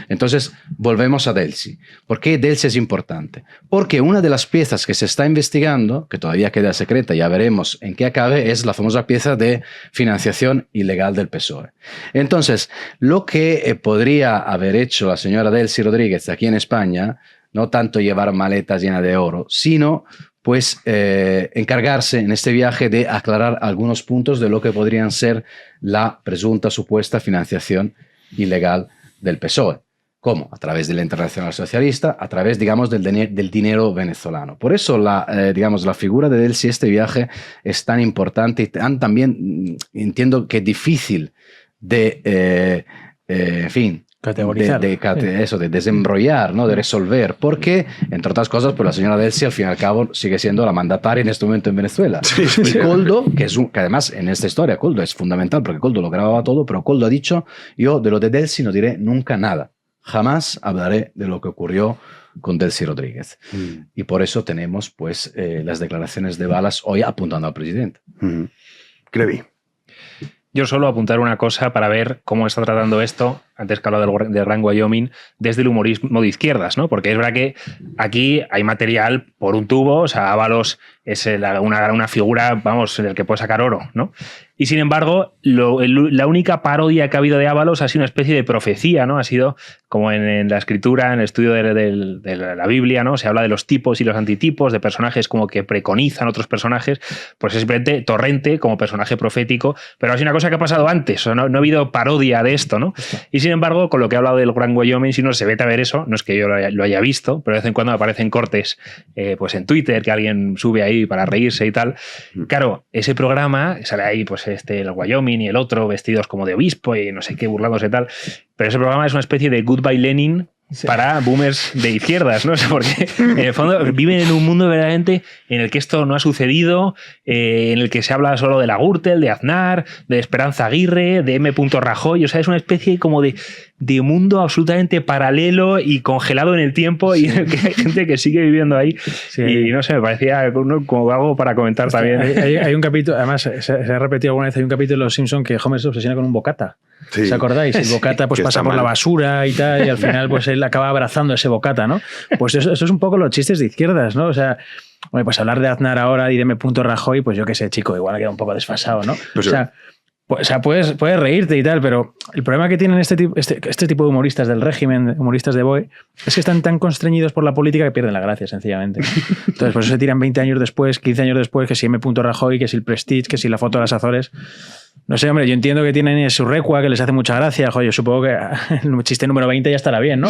Entonces, volvemos a Delsi. ¿Por qué Delsi es importante? Porque una de las piezas que se está investigando, que todavía queda secreta, ya veremos en qué acabe, es la famosa pieza de financiación ilegal del PSOE. Entonces, lo que podría haber hecho la señora Delsi Rodríguez aquí en España, no tanto llevar maletas llenas de oro, sino pues encargarse en este viaje de aclarar algunos puntos de lo que podrían ser la presunta supuesta financiación ilegal del PSOE. ¿Cómo? A través de la Internacional Socialista, a través, digamos, del dinero venezolano. Por eso, digamos, la figura de Delsi, este viaje, es tan importante y también entiendo que es difícil de, en fin, categorizar. De desenrollar, ¿no? De resolver, porque, entre otras cosas, pues la señora Delsi, al fin y al cabo, sigue siendo la mandataria en este momento en Venezuela. Y Koldo, que además en esta historia, Koldo es fundamental, porque Koldo lo grababa todo, pero Koldo ha dicho, yo de lo de Delsi no diré nunca nada. Jamás hablaré de lo que ocurrió con Delsi Rodríguez. Y por eso tenemos, pues, las declaraciones de Balas hoy apuntando al presidente. Crevi. Yo solo apuntar una cosa para ver cómo está tratando esto, antes que hablaba del Gran Wyoming, desde el humorismo de izquierdas, ¿no? Porque es verdad que aquí hay material por un tubo, o sea, Ábalos es una figura, vamos, en el que puede sacar oro, ¿no? Y sin embargo, la única parodia que ha habido de Ábalos ha sido una especie de profecía, ¿no? Ha sido como en la escritura, en el estudio de la Biblia, ¿no? Se habla de los tipos y los antitipos, de personajes como que preconizan otros personajes, pues es simplemente Torrente como personaje profético, pero ha sido una cosa que ha pasado antes, o no ha habido parodia de esto, ¿no? Y sin embargo, con lo que he hablado del Gran Wyoming, si no se vete a ver eso, no es que yo lo haya visto, pero de vez en cuando me aparecen cortes pues en Twitter que alguien sube ahí para reírse y tal. Claro, ese programa, sale ahí pues el Wyoming y el otro vestidos como de obispo y no sé qué, burlándose y tal, pero ese programa es una especie de Goodbye Lenin para boomers de izquierdas, ¿no? O sea, porque en el fondo viven en un mundo verdaderamente en el que esto no ha sucedido, en el que se habla solo de la Gürtel, de Aznar, de Esperanza Aguirre, de M. Rajoy, o sea, es una especie como de mundo absolutamente paralelo y congelado en el tiempo y en el que hay gente que sigue viviendo ahí. Sí. Y no sé, me parecía como algo para comentar también. Hay un capítulo, además se ha repetido alguna vez, hay un capítulo de Los Simpson que Homer se obsesiona con un bocata. Sí. ¿Os acordáis? El bocata pues pasa por la basura y tal, y al final pues él acaba abrazando ese bocata, ¿no? Pues eso es un poco los chistes de izquierdas, ¿no? O sea, pues hablar de Aznar ahora y de M. Rajoy, pues yo qué sé, chico, igual ha quedado un poco desfasado, ¿no? Pues o sea, puedes reírte y tal, pero el problema que tienen este tipo de humoristas del régimen, humoristas de BOE, es que están tan constreñidos por la política que pierden la gracia, sencillamente. Entonces, por eso se tiran 20 años después, 15 años después, que si M. Rajoy, que si el Prestige, que si la foto de las Azores. No sé, hombre, yo entiendo que tienen su recua, que les hace mucha gracia. Joder, yo supongo que el chiste número 20 ya estará bien, ¿no?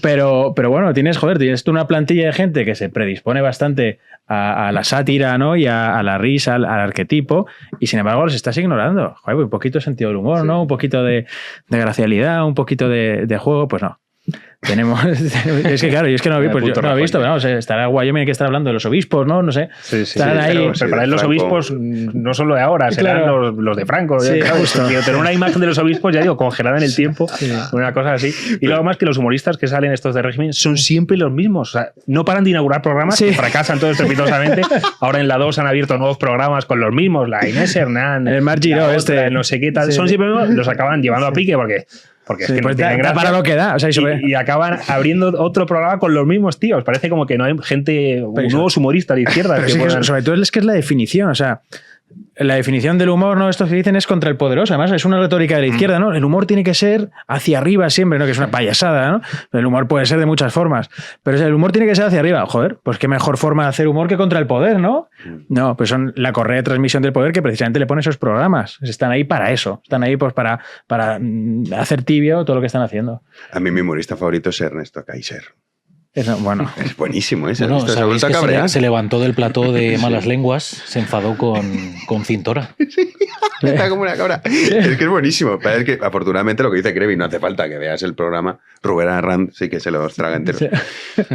Pero bueno, tienes tú una plantilla de gente que se predispone bastante a la sátira, ¿no? Y a la risa, al arquetipo, y sin embargo los estás ignorando. Joder, un poquito de sentido del humor, ¿no? Un poquito de gracialidad, un poquito de juego, pues no. Tenemos. Es que claro, yo es que no lo vi, pues yo no lo he visto, pero vamos, estará guay. Yo me hay que estar hablando de los obispos, ¿no? No sé. Sí, estarán ahí. Pero para él los obispos no son lo de ahora, serán los de Franco. Sí, justo. Tener una imagen de los obispos, ya digo, congelada en el tiempo, una cosa así. Y luego más que los humoristas que salen estos de régimen son siempre los mismos. O sea, no paran de inaugurar programas que fracasan todos estrepitosamente. Ahora en la 2 han abierto nuevos programas con los mismos, la Inés Hernán, el Mar Giró, no sé qué tal. Son siempre los mismos, los acaban llevando a pique porque es que no tienen gracia. Para lo que da. O sea, y acaban abriendo otro programa con los mismos tíos. Parece como que no hay gente, nuevos humoristas de izquierda. Pero que puedan... sobre todo es que es la definición. O sea, la definición del humor, ¿no? Estos que dicen es contra el poderoso. Además, es una retórica de la izquierda, ¿no? El humor tiene que ser hacia arriba siempre, ¿no? Que es una payasada, ¿no? El humor puede ser de muchas formas. Pero el humor tiene que ser hacia arriba. Joder, pues qué mejor forma de hacer humor que contra el poder, ¿no? No, pues son la correa de transmisión del poder que precisamente le pone esos programas. Están ahí para eso. Están ahí pues para hacer tibio todo lo que están haciendo. A mí mi humorista favorito es Ernesto Kaiser. Bueno, es buenísimo, ¿eh? Bueno, ¿sabéis que se levantó del plató de Malas Lenguas, se enfadó con Cintora. Está como una cabra. Es que es buenísimo. Pero es que afortunadamente lo que dice Krevi, no hace falta que veas el programa. Rubén Arrand sí que se los traga enteros. Sí.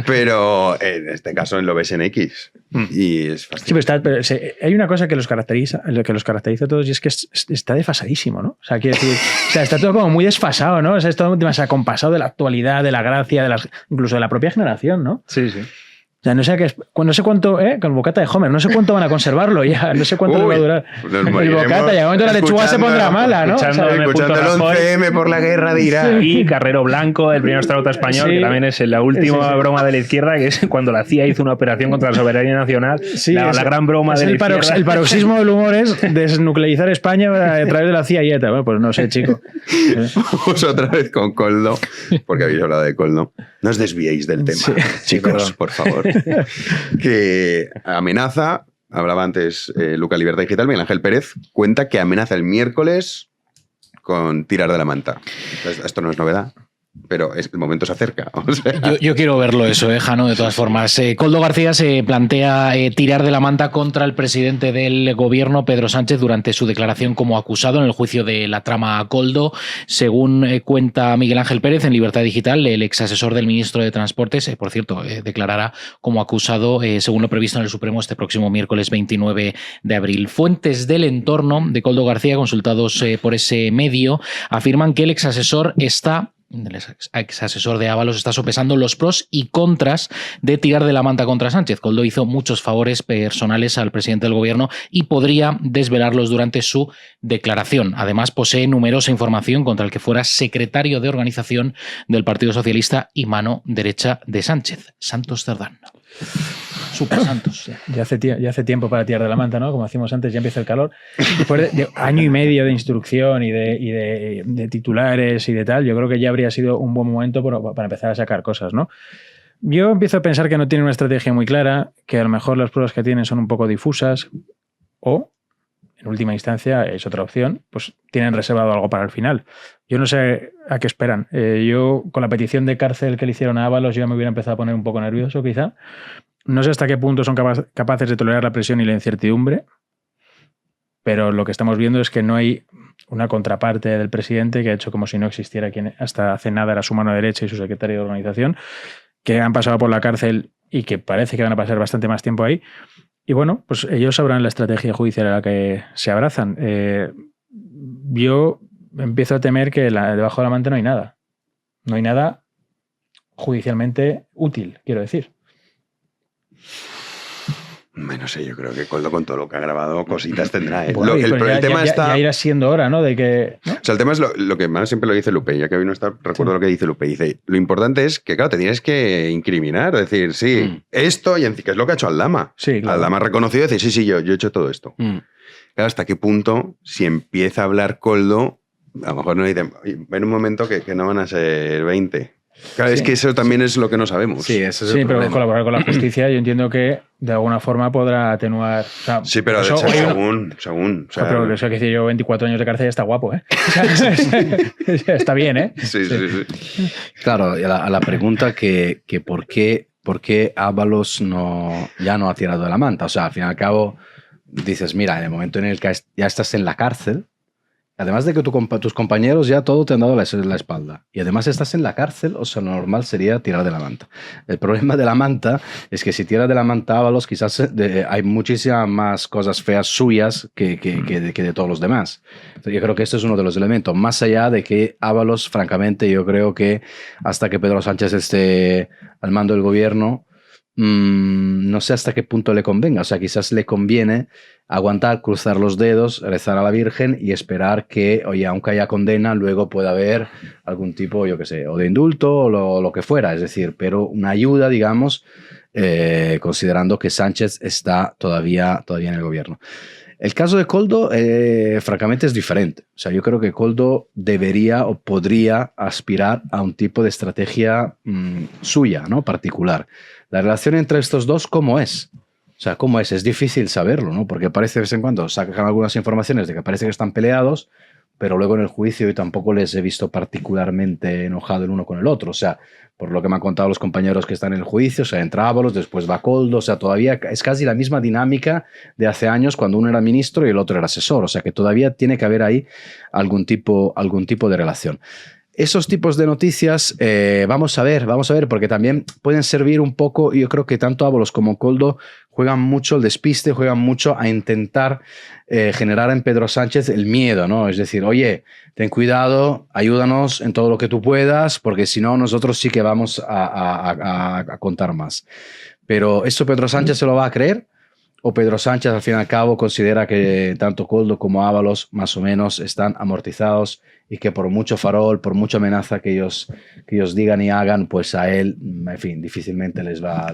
Pero en este caso lo ves en X. Y es fascinante. Sí, pero hay una cosa que los caracteriza a todos y es que está desfasadísimo, ¿no? O sea, quiero decir, está todo como muy desfasado, ¿no? O sea, es todo demasiado acompasado de la actualidad, de la gracia, incluso de la propia generación, ¿no? Sí, sí. O sea, no sé cuánto, con bocata de Homer, no sé cuánto van a conservarlo ya, no sé cuánto le va a durar. El bocata, ya momento la lechuga se pondrá mala, ¿no? Escuchando el 11M por la guerra de Irak. Y Carrero Blanco, el primer astronauta español, que también es la última broma de la izquierda, que es cuando la CIA hizo una operación contra la soberanía nacional. Sí, la gran broma de la izquierda. El paroxismo del humor es desnuclearizar España a través de la CIA y ETA. Bueno, pues no sé, chico. Vamos otra vez con Koldo, porque habéis hablado de Koldo. No os desviéis del tema, chicos, por favor. Que amenaza, hablaba antes Luca Libertad Digital, Miguel Ángel Pérez, cuenta que amenaza el miércoles con tirar de la manta. Esto no es novedad, pero el momento se acerca. O sea. Yo quiero verlo eso, Jano, de todas formas. Koldo García se plantea tirar de la manta contra el presidente del gobierno, Pedro Sánchez, durante su declaración como acusado en el juicio de la trama Koldo. Según cuenta Miguel Ángel Pérez en Libertad Digital, el ex asesor del ministro de Transportes, por cierto, declarará como acusado, según lo previsto en el Supremo, este próximo miércoles 29 de abril. Fuentes del entorno de Koldo García, consultados por ese medio, afirman que el ex asesor el ex asesor de Ábalos está sopesando los pros y contras de tirar de la manta contra Sánchez. Koldo hizo muchos favores personales al presidente del gobierno y podría desvelarlos durante su declaración. Además, posee numerosa información contra el que fuera secretario de organización del Partido Socialista y mano derecha de Sánchez, Santos Cerdán. Super Santos. Ya hace tiempo para tirar de la manta, ¿no? Como decimos antes, ya empieza el calor. Después de año y medio de instrucción y de titulares y de tal, yo creo que ya habría sido un buen momento para empezar a sacar cosas, ¿no? Yo empiezo a pensar que no tienen una estrategia muy clara, que a lo mejor las pruebas que tienen son un poco difusas o, en última instancia, es otra opción, pues tienen reservado algo para el final. Yo no sé a qué esperan. Yo, con la petición de cárcel que le hicieron a Ábalos, yo me hubiera empezado a poner un poco nervioso, quizá. No sé hasta qué punto son capaces de tolerar la presión y la incertidumbre, pero lo que estamos viendo es que no hay una contraparte del presidente que ha hecho como si no existiera quien hasta hace nada era su mano derecha y su secretario de organización, que han pasado por la cárcel y que parece que van a pasar bastante más tiempo ahí. Y bueno, pues ellos sabrán la estrategia judicial a la que se abrazan. Yo empiezo a temer que debajo de la manta no hay nada. No hay nada judicialmente útil, quiero decir. No sé, yo creo que Koldo con todo lo que ha grabado cositas tendrá. Bueno, el tema está... Ya irá siendo hora, ¿no? De que, ¿no? O sea, el tema es lo que más siempre lo dice Lupe, ya que hoy no está, recuerdo lo que dice Lupe. Dice, lo importante es que, claro, te tienes que incriminar, decir, sí, esto, y que es lo que ha hecho Aldama. Sí, claro. Aldama ha reconocido y decir, sí, yo he hecho todo esto. Claro, hasta qué punto, si empieza a hablar Koldo, a lo mejor no dicen, ven un momento que no van a ser 20. Claro, es que eso también es lo que no sabemos. Sí, eso es el problema. Pero colaborar con la justicia yo entiendo que de alguna forma podrá atenuar... O sea, sí, pero eso, según. O sea, pero eso que decir, yo 24 años de cárcel ya está guapo, ¿eh? Está bien, ¿eh? Sí. Claro, a la pregunta que ¿por qué Ábalos ya no ha tirado de la manta? O sea, al fin y al cabo dices, mira, en el momento en el que ya estás en la cárcel, Además de que tus compañeros ya todo te han dado la espalda. Y además estás en la cárcel, o sea, lo normal sería tirar de la manta. El problema de la manta es que si tiras de la manta a Ábalos, quizás hay muchísimas más cosas feas suyas que de todos los demás. Entonces, yo creo que este es uno de los elementos. Más allá de que Ábalos, francamente, yo creo que hasta que Pedro Sánchez esté al mando del gobierno, no sé hasta qué punto le convenga. O sea, quizás le conviene aguantar, cruzar los dedos, rezar a la Virgen y esperar que, oye, aunque haya condena, luego pueda haber algún tipo, yo qué sé, o de indulto o lo que fuera. Es decir, pero una ayuda, digamos, considerando que Sánchez está todavía en el gobierno. El caso de Koldo, francamente, es diferente. O sea, yo creo que Koldo debería o podría aspirar a un tipo de estrategia suya, ¿no? Particular. La relación entre estos dos, ¿cómo es? O sea, ¿cómo es? Es difícil saberlo, ¿no? Porque parece de vez en cuando sacan algunas informaciones de que parece que están peleados, pero luego en el juicio yo tampoco les he visto particularmente enojado el uno con el otro. O sea, por lo que me han contado los compañeros que están en el juicio, o sea, entra Ábalos, después va Koldo, o sea, todavía es casi la misma dinámica de hace años cuando uno era ministro y el otro era asesor. O sea, que todavía tiene que haber ahí algún tipo de relación. Esos tipos de noticias, vamos a ver, porque también pueden servir un poco, y yo creo que tanto Ábalos como Koldo juegan mucho el despiste, juegan mucho a intentar generar en Pedro Sánchez el miedo, ¿no? Es decir, oye, ten cuidado, ayúdanos en todo lo que tú puedas, porque si no, nosotros sí que vamos a contar más. Pero ¿eso Pedro Sánchez se lo va a creer? ¿O Pedro Sánchez, al fin y al cabo, considera que tanto Koldo como Ábalos más o menos están amortizados y que por mucho farol, por mucha amenaza que ellos digan y hagan, pues a él, en fin, difícilmente les va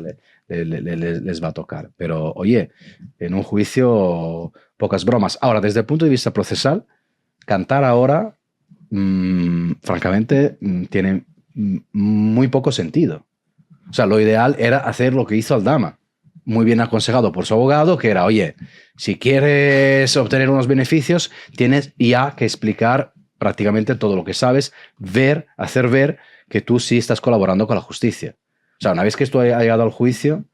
a tocar? Pero, oye, en un juicio, pocas bromas. Ahora, desde el punto de vista procesal, cantar ahora, francamente, tiene muy poco sentido. O sea, lo ideal era hacer lo que hizo Aldama, muy bien aconsejado por su abogado, que era, oye, si quieres obtener unos beneficios, tienes ya que explicar prácticamente todo lo que sabes, hacer ver que tú sí estás colaborando con la justicia. O sea, una vez que esto ha llegado al juicio,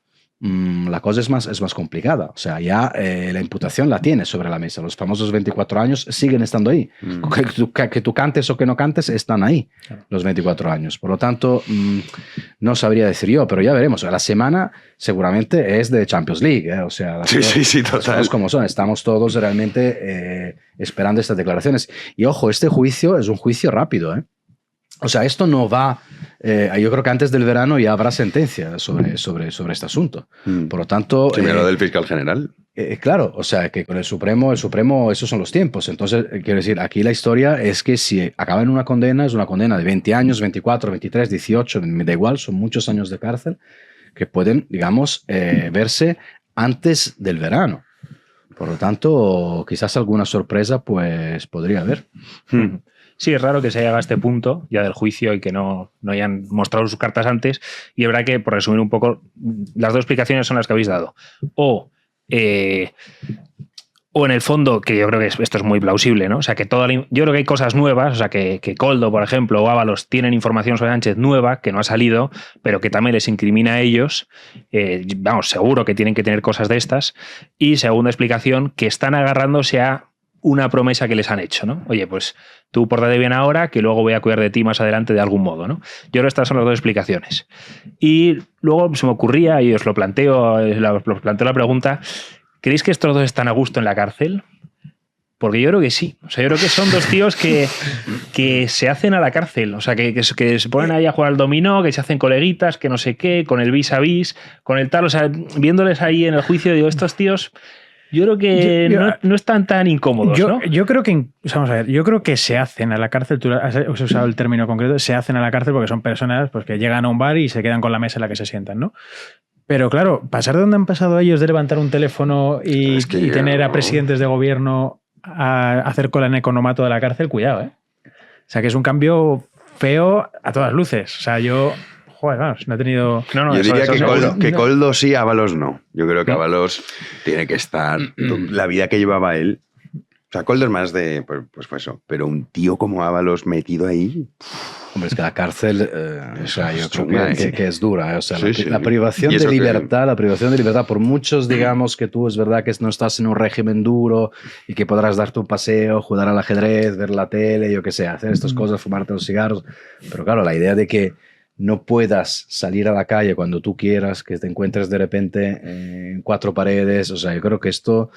la cosa es más complicada. O sea, ya la imputación la tienes sobre la mesa. Los famosos 24 años siguen estando ahí. Que tú cantes o que no cantes, están ahí los 24 años. Por lo tanto, no sabría decir yo, pero ya veremos. La semana seguramente es de Champions League, ¿eh? O sea, sí, total. Como son. Estamos todos realmente esperando estas declaraciones. Y ojo, este juicio es un juicio rápido, ¿eh? O sea, esto no va... yo creo que antes del verano ya habrá sentencia sobre este asunto. Por lo tanto... Primero del fiscal general. Claro, o sea, que con el Supremo, esos son los tiempos. Entonces, quiero decir, aquí la historia es que si acaba en una condena, es una condena de 20 años, 24, 23, 18, me da igual, son muchos años de cárcel que pueden, digamos, verse antes del verano. Por lo tanto, quizás alguna sorpresa pues podría haber. Sí, es raro que se haya llegado a este punto ya del juicio y que no hayan mostrado sus cartas antes. Y es verdad que, por resumir un poco, las dos explicaciones son las que habéis dado. O en el fondo, que yo creo que esto es muy plausible, ¿no? O sea, que yo creo que hay cosas nuevas, o sea, que Koldo, por ejemplo, o Ábalos tienen información sobre Sánchez nueva, que no ha salido, pero que también les incrimina a ellos. Vamos, seguro que tienen que tener cosas de estas. Y segunda explicación, que están agarrándose a una promesa que les han hecho, ¿no? Oye, pues tú pórtate bien ahora, que luego voy a cuidar de ti más adelante de algún modo, ¿no? Yo creo que estas son las dos explicaciones. Y luego se me ocurría, y os lo planteo la pregunta, ¿creéis que estos dos están a gusto en la cárcel? Porque yo creo que sí. O sea, yo creo que son dos tíos que se hacen a la cárcel. O sea, que se ponen ahí a jugar al dominó, que se hacen coleguitas, que no sé qué, con el vis a vis, con el tal. O sea, viéndoles ahí en el juicio, digo, estos tíos... Yo creo que no están tan incómodos, ¿no? Yo creo que, vamos a ver, yo creo que se hacen a la cárcel, tú has usado el término concreto, se hacen a la cárcel porque son personas pues, que llegan a un bar y se quedan con la mesa en la que se sientan, ¿no? Pero claro, pasar de donde han pasado ellos de levantar un teléfono y tener a presidentes de gobierno a hacer cola en economato de la cárcel, cuidado, ¿eh? O sea, que es un cambio feo a todas luces. O sea, yo... Joder, vamos, no he tenido... Yo diría que Koldo sí, Ábalos no. Yo creo que Ábalos tiene que estar... La vida que llevaba él... O sea, Koldo es más de... Pues eso. Pero un tío como Ábalos metido ahí... Hombre, es que la cárcel, o sea, yo creo que es dura. O sea, Sí, la privación de libertad, por muchos, digamos, que tú es verdad que no estás en un régimen duro y que podrás darte un paseo, jugar al ajedrez, ver la tele, yo qué sé, hacer estas cosas, fumarte los cigarros. Pero claro, la idea de que no puedas salir a la calle cuando tú quieras, que te encuentres de repente en 4 paredes, o sea, yo creo que eso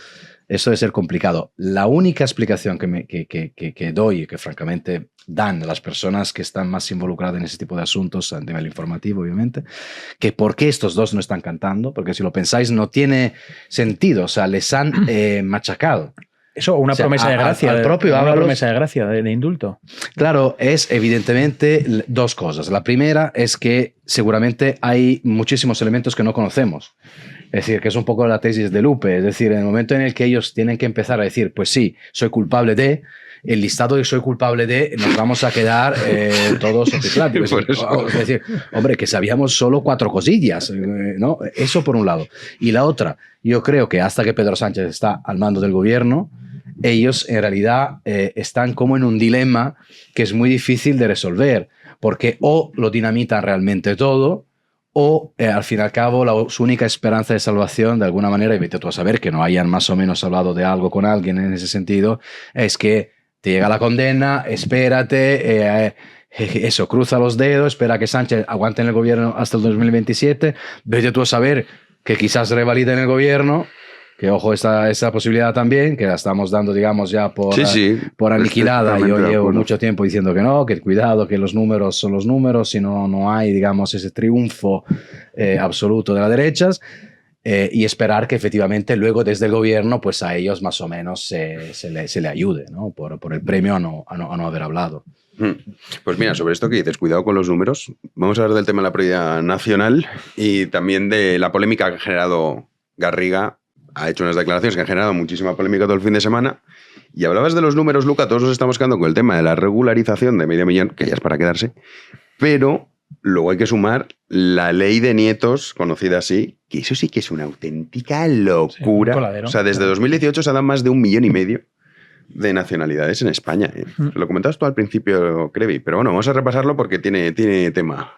debe ser complicado. La única explicación que doy y que francamente dan las personas que están más involucradas en ese tipo de asuntos a nivel informativo, obviamente, que por qué estos dos no están cantando, porque si lo pensáis no tiene sentido, o sea, les han machacado. Eso, una promesa de gracia. Una promesa de gracia, de indulto. Claro, es evidentemente 2 cosas. La primera es que seguramente hay muchísimos elementos que no conocemos. Es decir, que es un poco la tesis de Lupe. Es decir, en el momento en el que ellos tienen que empezar a decir, pues sí, soy culpable de, el listado de soy culpable de, nos vamos a quedar todos opicláticos. Es decir, hombre, que sabíamos solo 4 cosillas, ¿no? Eso por un lado. Y la otra, yo creo que hasta que Pedro Sánchez está al mando del gobierno, ellos en realidad están como en un dilema que es muy difícil de resolver, porque o lo dinamitan realmente todo, o al fin y al cabo su única esperanza de salvación, de alguna manera, y vete tú a saber que no hayan más o menos hablado de algo con alguien en ese sentido, es que te llega la condena, espérate, eso, cruza los dedos, espera que Sánchez aguante en el gobierno hasta el 2027, vete tú a saber que quizás revaliden el gobierno, que ojo esa posibilidad también, que la estamos dando, digamos, ya por aniquilada. Yo llevo mucho tiempo diciendo que no, que cuidado, que los números son los números, si no hay, digamos, ese triunfo absoluto de las derechas, y esperar que efectivamente luego desde el gobierno, pues a ellos más o menos se le ayude, ¿no? Por el premio a no haber hablado. Pues mira, sobre esto que dices, cuidado con los números, vamos a hablar del tema de la prioridad nacional y también de la polémica que ha generado Garriga. Ha hecho unas declaraciones que han generado muchísima polémica todo el fin de semana. Y hablabas de los números, Luca, todos nos estamos quedando con el tema de la regularización de 500.000, que ya es para quedarse, pero luego hay que sumar la ley de nietos, conocida así, que eso sí que es una auténtica locura. Sí, o sea, desde 2018 se dan más de 1,5 millones de nacionalidades en España. Lo comentabas tú al principio, Crevi, pero bueno, vamos a repasarlo porque tiene tema.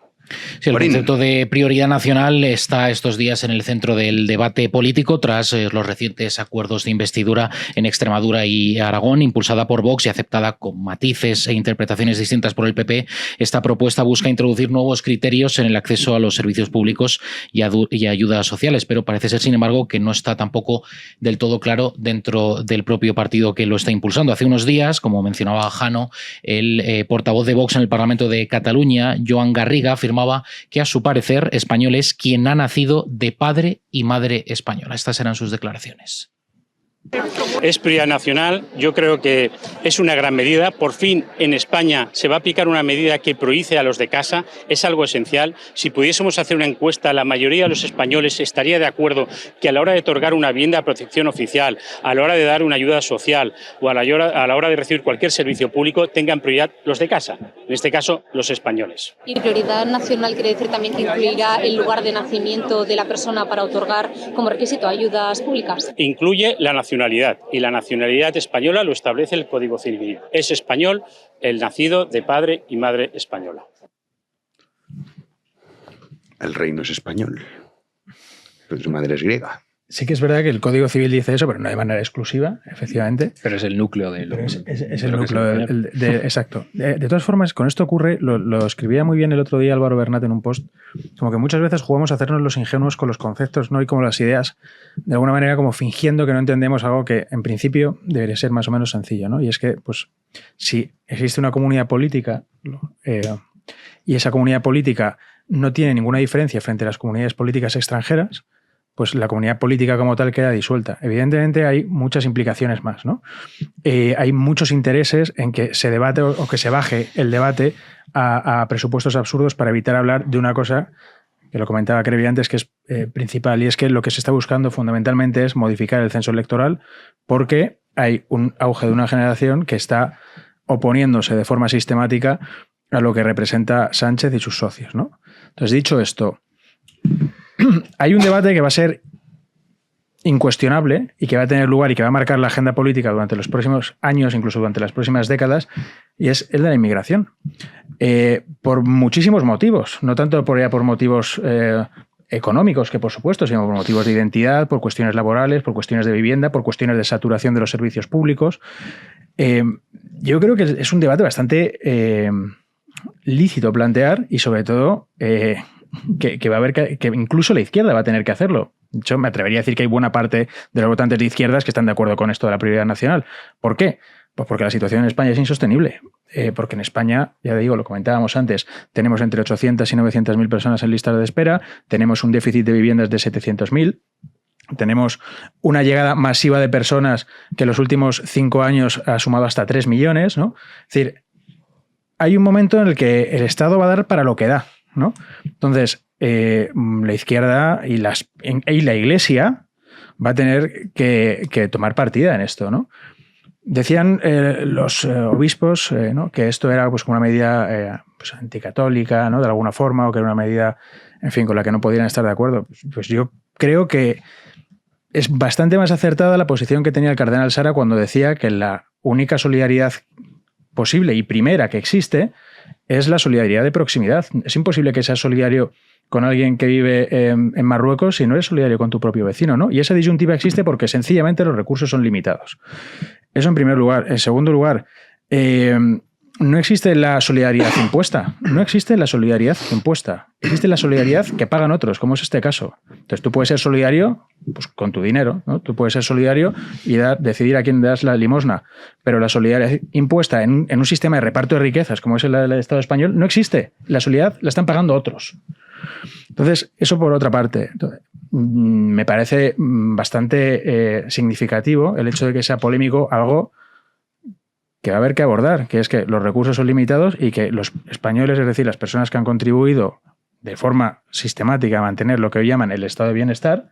Sí, el concepto de prioridad nacional está estos días en el centro del debate político tras los recientes acuerdos de investidura en Extremadura y Aragón, impulsada por Vox y aceptada con matices e interpretaciones distintas por el PP. Esta propuesta busca introducir nuevos criterios en el acceso a los servicios públicos y ayudas sociales, pero parece ser, sin embargo, que no está tampoco del todo claro dentro del propio partido que lo está impulsando. Hace unos días, como mencionaba Jano, el portavoz de Vox en el Parlamento de Cataluña, Joan Garriga, afirmaba que a su parecer español es quien ha nacido de padre y madre española. Estas eran sus declaraciones. Es prioridad nacional, yo creo que es una gran medida. Por fin en España se va a aplicar una medida que prohíbe a los de casa, es algo esencial. Si pudiésemos hacer una encuesta, la mayoría de los españoles estaría de acuerdo que a la hora de otorgar una vivienda de protección oficial, a la hora de dar una ayuda social o a la hora de recibir cualquier servicio público, tengan prioridad los de casa, en este caso los españoles. Y prioridad nacional quiere decir también que incluirá el lugar de nacimiento de la persona para otorgar como requisito ayudas públicas. Incluye la nacionalidad, y la nacionalidad española lo establece el Código Civil. Es español el nacido de padre y madre española. El reino es español, pero su madre es griega. Sí que es verdad que el Código Civil dice eso, pero no de manera exclusiva, efectivamente. Pero es el núcleo de lo es el núcleo exacto. De todas formas, con esto ocurre, lo escribía muy bien el otro día Álvaro Bernat en un post, como que muchas veces jugamos a hacernos los ingenuos con los conceptos, ¿no? Y como las ideas, de alguna manera como fingiendo que no entendemos algo que en principio debería ser más o menos sencillo, ¿no? Y es que, pues, si existe una comunidad política y esa comunidad política no tiene ninguna diferencia frente a las comunidades políticas extranjeras, pues la comunidad política como tal queda disuelta. Evidentemente hay muchas implicaciones más, ¿no? Hay muchos intereses en que se debate o que se baje el debate a presupuestos absurdos para evitar hablar de una cosa que lo comentaba Crevi antes, que es principal, y es que lo que se está buscando fundamentalmente es modificar el censo electoral porque hay un auge de una generación que está oponiéndose de forma sistemática a lo que representa Sánchez y sus socios, ¿no? Entonces, dicho esto, hay un debate que va a ser incuestionable y que va a tener lugar y que va a marcar la agenda política durante los próximos años, incluso durante las próximas décadas, y es el de la inmigración. Por muchísimos motivos, no tanto por motivos económicos, que por supuesto, sino por motivos de identidad, por cuestiones laborales, por cuestiones de vivienda, por cuestiones de saturación de los servicios públicos. Yo creo que es un debate bastante lícito plantear y sobre todo que va a haber que incluso la izquierda va a tener que hacerlo. De hecho, me atrevería a decir que hay buena parte de los votantes de izquierdas que están de acuerdo con esto de la prioridad nacional. ¿Por qué? Pues porque la situación en España es insostenible. Porque en España, ya digo, lo comentábamos antes, tenemos entre 800 y 900.000 personas en listas de espera, tenemos un déficit de viviendas de 700.000, tenemos una llegada masiva de personas que en los últimos 5 años ha sumado hasta 3 millones, ¿no? Es decir, hay un momento en el que el Estado va a dar para lo que da, ¿no? Entonces, la izquierda y la Iglesia va a tener que tomar partida en esto, ¿no? Decían los obispos ¿no? que esto era pues, como una medida pues, anticatólica, ¿no? De alguna forma, o que era una medida, en fin, con la que no podían estar de acuerdo. Pues yo creo que es bastante más acertada la posición que tenía el cardenal Sara cuando decía que la única solidaridad posible y primera que existe es la solidaridad de proximidad. Es imposible que seas solidario con alguien que vive en Marruecos si no eres solidario con tu propio vecino, ¿no? Y esa disyuntiva existe porque sencillamente los recursos son limitados. Eso en primer lugar. En segundo lugar, no existe la solidaridad impuesta. No existe la solidaridad impuesta. Existe la solidaridad que pagan otros, como es este caso. Entonces tú puedes ser solidario pues, con tu dinero, ¿no? Tú puedes ser solidario y decidir a quién das la limosna. Pero la solidaridad impuesta en un sistema de reparto de riquezas, como es el del Estado español, no existe. La solidaridad la están pagando otros. Entonces, eso por otra parte. Entonces, me parece bastante significativo el hecho de que sea polémico algo que va a haber que abordar, que es que los recursos son limitados y que los españoles, es decir, las personas que han contribuido de forma sistemática a mantener lo que hoy llaman el estado de bienestar,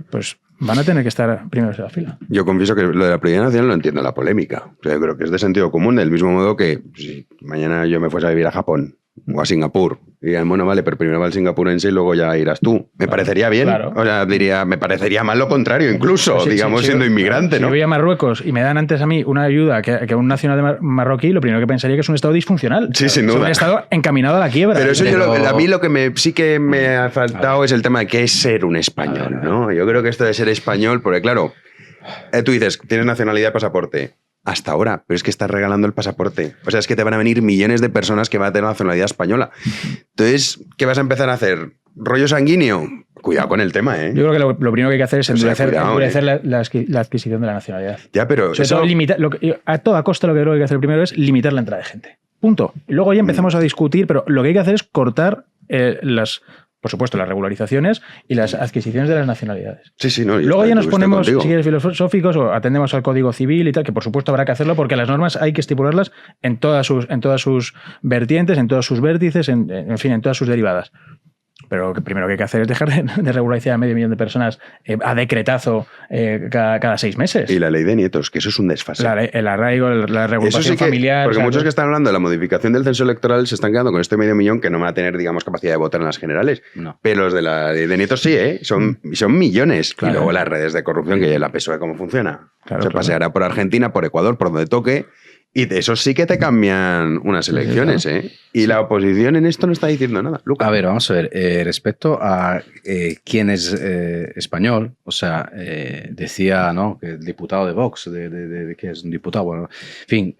pues van a tener que estar primeros en la fila. Yo confieso que lo de la prioridad nacional no entiendo la polémica. O sea, yo creo que es de sentido común, del mismo modo que si mañana yo me fuese a vivir a Japón o a Singapur, dirían, bueno, vale, pero primero va el singapurense y luego ya irás tú. Me parecería bien. Claro. O sea, diría, me parecería mal lo contrario, incluso, pues sí, digamos, siendo inmigrante, ¿no? Si voy a Marruecos y me dan antes a mí una ayuda que a un nacional marroquí, lo primero que pensaría que es un estado disfuncional. Sí, sin duda. Es un estado encaminado a la quiebra. Pero eso a mí lo que sí que me ha faltado es el tema de qué es ser un español, ¿no? Yo creo que esto de ser español, porque claro, tú dices, tienes nacionalidad y pasaporte. Hasta ahora, pero es que estás regalando el pasaporte. O sea, es que te van a venir millones de personas que van a tener nacionalidad española. Entonces, ¿qué vas a empezar a hacer? ¿Rollo sanguíneo? Cuidado con el tema, ¿eh? Yo creo que lo primero que hay que hacer es endurecer la adquisición de la nacionalidad. Ya, pero eso... a toda costa lo que creo que hay que hacer primero es limitar la entrada de gente. Punto. Y luego ya empezamos a discutir, pero lo que hay que hacer es cortar por supuesto, las regularizaciones y las adquisiciones de las nacionalidades. Sí, sí, no. Luego ya nos ponemos, si quieres, filosóficos o atendemos al Código Civil y tal, que por supuesto habrá que hacerlo porque las normas hay que estipularlas en todas sus vertientes, en todos sus vértices, en fin, en todas sus derivadas. Pero lo primero que hay que hacer es dejar de regularizar a 500.000 de personas a decretazo cada 6 meses. Y la ley de nietos, que eso es un desfase. El arraigo, la regulación familiar... Porque muchos que están hablando de la modificación del censo electoral se están quedando con este 500.000 que no van a tener, digamos, capacidad de votar en las generales. No. Pero los de la ley de nietos sí, ¿eh? Son millones. Claro. Y luego las redes de corrupción, que la PSOE, ¿cómo funciona? Claro, se paseará por Argentina, por Ecuador, por donde toque... Y de eso sí que te cambian unas elecciones, ¿eh? Y la oposición en esto no está diciendo nada. Lucas. A ver, vamos a ver. Respecto a quién es español, o sea, decía, ¿no? Que el diputado de Vox, de que es un diputado, bueno, en fin,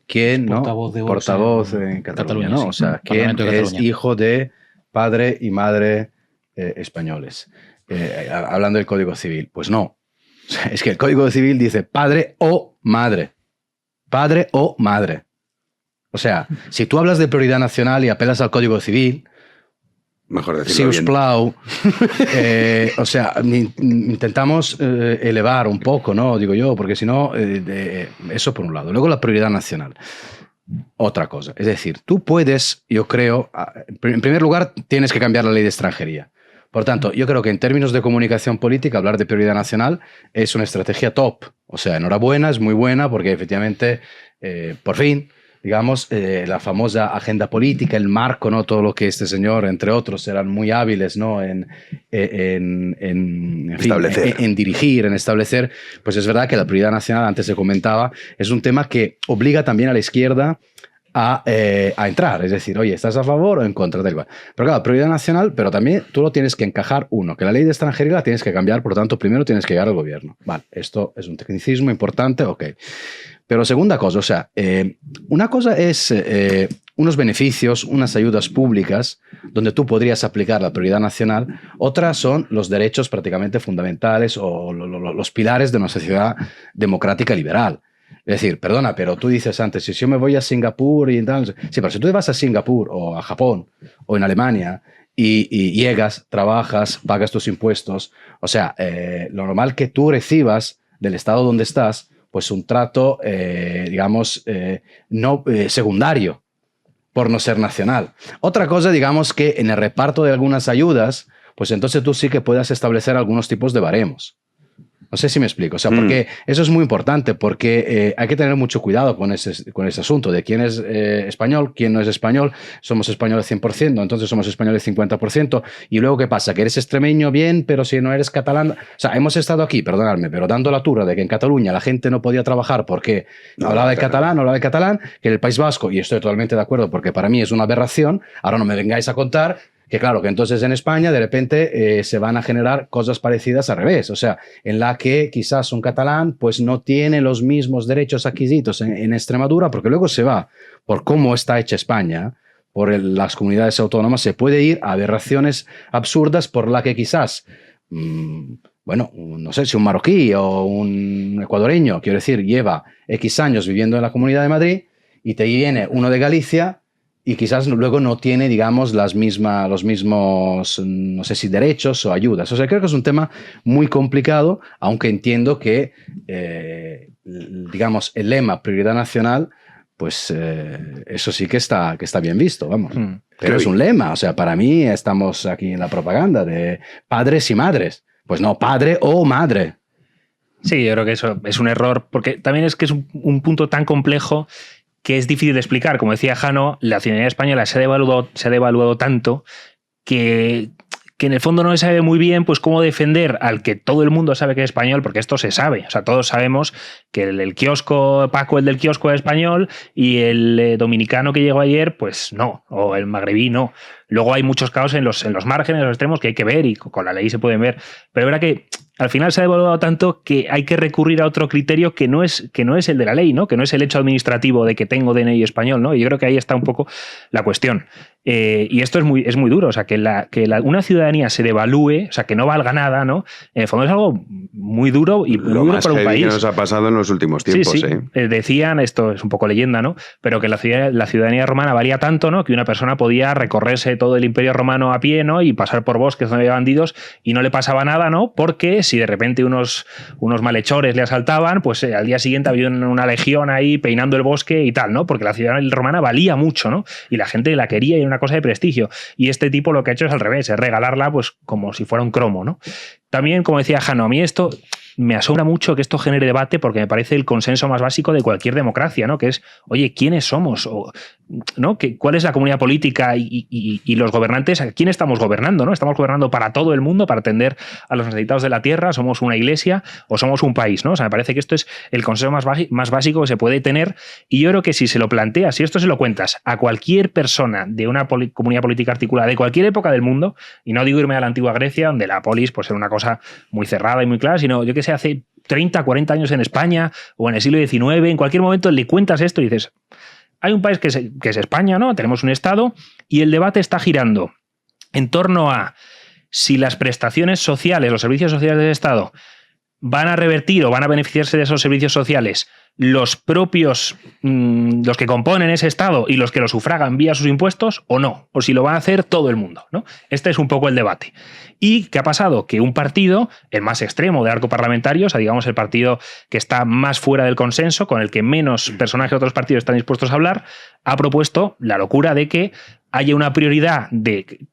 ¿quién, no? Portavoz en Cataluña, ¿no? O sea, ¿quién es hijo de padre y madre españoles? Hablando del Código Civil. Pues no. Es que el Código Civil dice padre o madre. Padre o madre. O sea, si tú hablas de prioridad nacional y apelas al Código Civil, mejor decirlo bien. Siusplau, o sea, intentamos elevar un poco, ¿no? Digo yo, porque si no, eso por un lado. Luego la prioridad nacional. Otra cosa. Es decir, tú puedes, yo creo, en primer lugar, tienes que cambiar la ley de extranjería. Por tanto, yo creo que en términos de comunicación política, hablar de prioridad nacional es una estrategia top. O sea, enhorabuena, es muy buena porque efectivamente, por fin, digamos, la famosa agenda política, el marco, ¿no? Todo lo que este señor, entre otros, eran muy hábiles, ¿no? en dirigir, en establecer, pues es verdad que la prioridad nacional, antes se comentaba, es un tema que obliga también a la izquierda a entrar, es decir, oye, ¿estás a favor o en contra? Da igual. Pero claro, prioridad nacional, pero también tú lo tienes que encajar, uno, que la ley de extranjería la tienes que cambiar, por lo tanto, primero tienes que llegar al gobierno. Vale, esto es un tecnicismo importante, ok. Pero segunda cosa, o sea, una cosa es unos beneficios, unas ayudas públicas, donde tú podrías aplicar la prioridad nacional, otras son los derechos prácticamente fundamentales o los pilares de una sociedad democrática liberal. Es decir, perdona, pero tú dices antes, si yo me voy a Singapur y tal... Sí, pero si tú te vas a Singapur o a Japón o en Alemania y llegas, trabajas, pagas tus impuestos, o sea, lo normal que tú recibas del estado donde estás, pues un trato, digamos, no secundario, por no ser nacional. Otra cosa, digamos, que en el reparto de algunas ayudas, pues entonces tú sí que puedas establecer algunos tipos de baremos. No sé si me explico, o sea, porque eso es muy importante, porque hay que tener mucho cuidado con ese asunto de quién es español, quién no es español. Somos españoles 100%, entonces somos españoles 50%, y luego ¿qué pasa? Que eres extremeño, bien, pero si no eres catalán... O sea, hemos estado aquí, perdonadme, pero dando la turra de que en Cataluña la gente no podía trabajar porque hablaba de catalán, que en el País Vasco, y estoy totalmente de acuerdo porque para mí es una aberración, ahora no me vengáis a contar que claro, que entonces en España de repente se van a generar cosas parecidas al revés, o sea, en la que quizás un catalán pues no tiene los mismos derechos adquisitos en Extremadura, porque luego se va, por cómo está hecha España, por las comunidades autónomas, se puede ir a aberraciones absurdas por la que quizás, bueno, no sé si un marroquí o un ecuadoreño, quiero decir, lleva X años viviendo en la Comunidad de Madrid y te viene uno de Galicia y quizás luego no tiene, digamos, los mismos, no sé si derechos o ayudas. O sea, creo que es un tema muy complicado, aunque entiendo que, digamos, el lema prioridad nacional, pues eso sí que está bien visto, vamos. Pero es un lema, o sea, para mí estamos aquí en la propaganda de padres y madres. Pues no, padre o madre. Sí, yo creo que eso es un error, porque también es que es un punto tan complejo que es difícil de explicar. Como decía Jano, la ciudadanía española se ha devaluado tanto que en el fondo no se sabe muy bien pues cómo defender al que todo el mundo sabe que es español, porque esto se sabe. O sea, todos sabemos que el kiosco, Paco, el del kiosco es español, y el dominicano que llegó ayer, pues no, o el magrebí no. Luego hay muchos casos en los márgenes, en los extremos, que hay que ver y con la ley se pueden ver. Pero es verdad que al final se ha devaluado tanto que hay que recurrir a otro criterio que no es el de la ley, ¿no? Que no es el hecho administrativo de que tengo DNI español, ¿no? Y yo creo que ahí está un poco la cuestión. Y esto es muy duro, o sea, que una ciudadanía se devalúe, o sea, que no valga nada, ¿no? En el fondo es algo muy duro y muy duro para un país. Lo más que nos ha pasado en los últimos tiempos, sí. Decían, esto es un poco leyenda, ¿no? Pero que la ciudadanía romana valía tanto, ¿no? Que una persona podía recorrerse todo el Imperio Romano a pie, ¿no? Y pasar por bosques donde había bandidos y no le pasaba nada, ¿no? Porque si de repente unos malhechores le asaltaban, pues al día siguiente había una legión ahí peinando el bosque y tal, ¿no? Porque la ciudadanía romana valía mucho, ¿no? Y la gente la quería y era una cosa de prestigio. Y este tipo lo que ha hecho es al revés, es regalarla pues como si fuera un cromo, ¿no? También, como decía Jano, a mí esto me asombra mucho que esto genere debate, porque me parece el consenso más básico de cualquier democracia, ¿no? Que es, oye, ¿quiénes somos? ¿No? ¿Cuál es la comunidad política y los gobernantes? ¿A quién estamos gobernando? ¿No? ¿Estamos gobernando para todo el mundo, para atender a los necesitados de la tierra? ¿Somos una iglesia o somos un país? ¿No? O sea, me parece que esto es el consenso más básico que se puede tener, y yo creo que si se lo planteas, si esto se lo cuentas a cualquier persona de una comunidad política articulada de cualquier época del mundo, y no digo irme a la antigua Grecia, donde la polis pues era una cosa muy cerrada y muy clara, sino yo que sé, hace 30, 40 años en España o en el siglo XIX, en cualquier momento le cuentas esto y dices, hay un país que es España, ¿no? Tenemos un Estado, y el debate está girando en torno a si las prestaciones sociales, los servicios sociales del Estado, van a revertir o van a beneficiarse de esos servicios sociales los propios, los que componen ese Estado y los que lo sufragan vía sus impuestos, o no, o si lo va a hacer todo el mundo, ¿no? Este es un poco el debate. ¿Y qué ha pasado? Que un partido, el más extremo de arco parlamentario, o sea, digamos el partido que está más fuera del consenso, con el que menos personajes de otros partidos están dispuestos a hablar, ha propuesto la locura de que haya una prioridad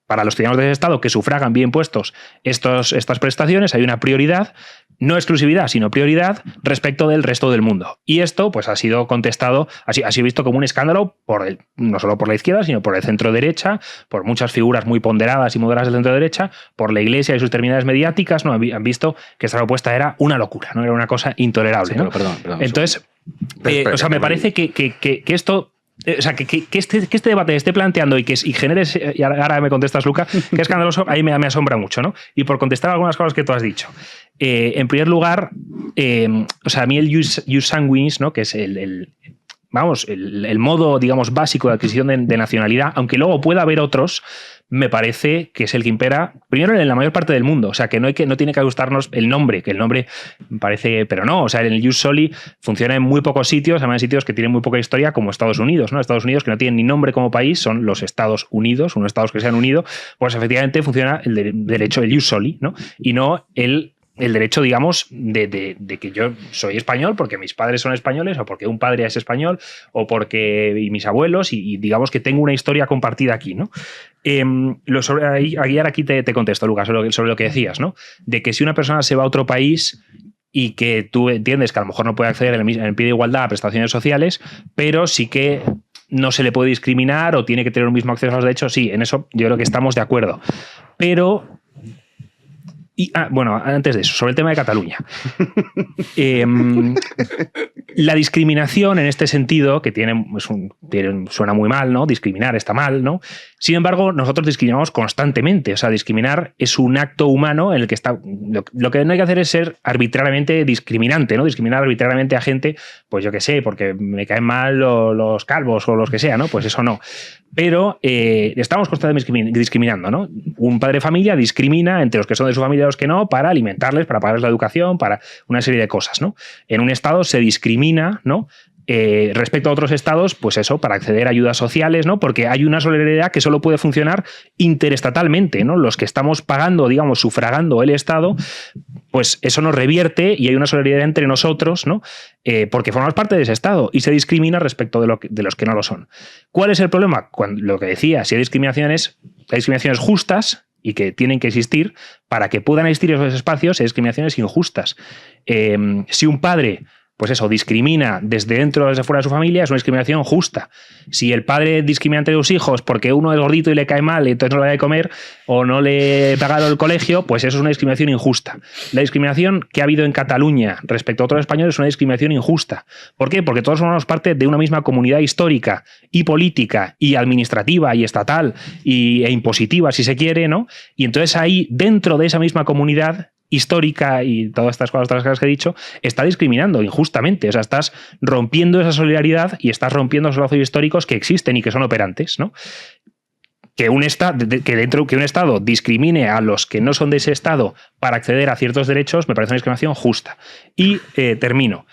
para los ciudadanos del Estado que sufragan vía impuestos estas prestaciones, hay una prioridad, no exclusividad, sino prioridad respecto del resto del mundo. Y esto pues ha sido contestado, ha sido visto como un escándalo no solo por la izquierda, sino por el centro-derecha, por muchas figuras muy ponderadas y moderadas del centro-derecha, por la Iglesia y sus terminales mediáticas, ¿no? Han visto que esta propuesta era una locura, ¿no? Era una cosa intolerable. Sí, ¿no? perdón, Entonces, me parece que esto... O sea, que este debate esté planteando y genere, y ahora me contestas, Luca, que escandaloso, ahí me asombra mucho, ¿no? Y por contestar algunas cosas que tú has dicho. En primer lugar, a mí el jus sanguinis, ¿no? Que es el modo, digamos, básico de adquisición de nacionalidad, aunque luego pueda haber otros, me parece que es el que impera, primero, en la mayor parte del mundo. O sea, que no tiene que gustarnos el nombre, que el nombre parece, pero no. O sea, el jus soli funciona en muy pocos sitios, además en sitios que tienen muy poca historia, como Estados Unidos, ¿no? Estados Unidos, que no tienen ni nombre como país, son los Estados Unidos, unos estados que se han unido, pues efectivamente funciona el derecho, el jus soli, ¿no? Y no el derecho, digamos, de que yo soy español porque mis padres son españoles, o porque un padre es español, o porque mis abuelos, y digamos que tengo una historia compartida aquí, ¿no? Aquí te contesto, Lucas, sobre lo que decías, ¿no? De que si una persona se va a otro país y que tú entiendes que a lo mejor no puede acceder en el pie de igualdad a prestaciones sociales, pero sí que no se le puede discriminar o tiene que tener un mismo acceso a los derechos, sí, en eso yo creo que estamos de acuerdo. Pero... bueno, antes de eso, sobre el tema de Cataluña. La discriminación en este sentido, que suena muy mal, ¿no? Discriminar está mal, ¿no? Sin embargo, nosotros discriminamos constantemente. O sea, discriminar es un acto humano en el que está... Lo que no hay que hacer es ser arbitrariamente discriminante, ¿no? Discriminar arbitrariamente a gente, pues yo qué sé, porque me caen mal los calvos o los que sea, ¿no? Pues eso no. Pero estamos constantemente discriminando, ¿no? Un padre de familia discrimina entre los que son de su familia y los que no, para alimentarles, para pagarles la educación, para una serie de cosas, ¿no? En un estado se discrimina, ¿no? Respecto a otros estados, pues eso, para acceder a ayudas sociales, ¿no? Porque hay una solidaridad que solo puede funcionar interestatalmente, ¿no? Los que estamos pagando, digamos, sufragando el Estado, pues eso nos revierte y hay una solidaridad entre nosotros, ¿no? Porque formamos parte de ese Estado y se discrimina respecto de los que no lo son. ¿Cuál es el problema? Lo que decía, si hay discriminaciones justas y que tienen que existir, para que puedan existir esos espacios, hay discriminaciones injustas. Si un padre, pues eso, discrimina desde dentro o desde fuera de su familia, es una discriminación justa. Si el padre discrimina entre sus hijos porque uno es gordito y le cae mal y entonces no le da de comer o no le pagaron el colegio, pues eso es una discriminación injusta. La discriminación que ha habido en Cataluña respecto a otros españoles es una discriminación injusta. ¿Por qué? Porque todos formamos parte de una misma comunidad histórica y política y administrativa y estatal e impositiva, si se quiere, ¿no? Y entonces ahí, dentro de esa misma comunidad histórica y todas estas cosas que he dicho, está discriminando injustamente. O sea, estás rompiendo esa solidaridad y estás rompiendo los lazos históricos que existen y que son operantes, ¿no? Que un Estado discrimine a los que no son de ese Estado para acceder a ciertos derechos me parece una discriminación justa. Y termino.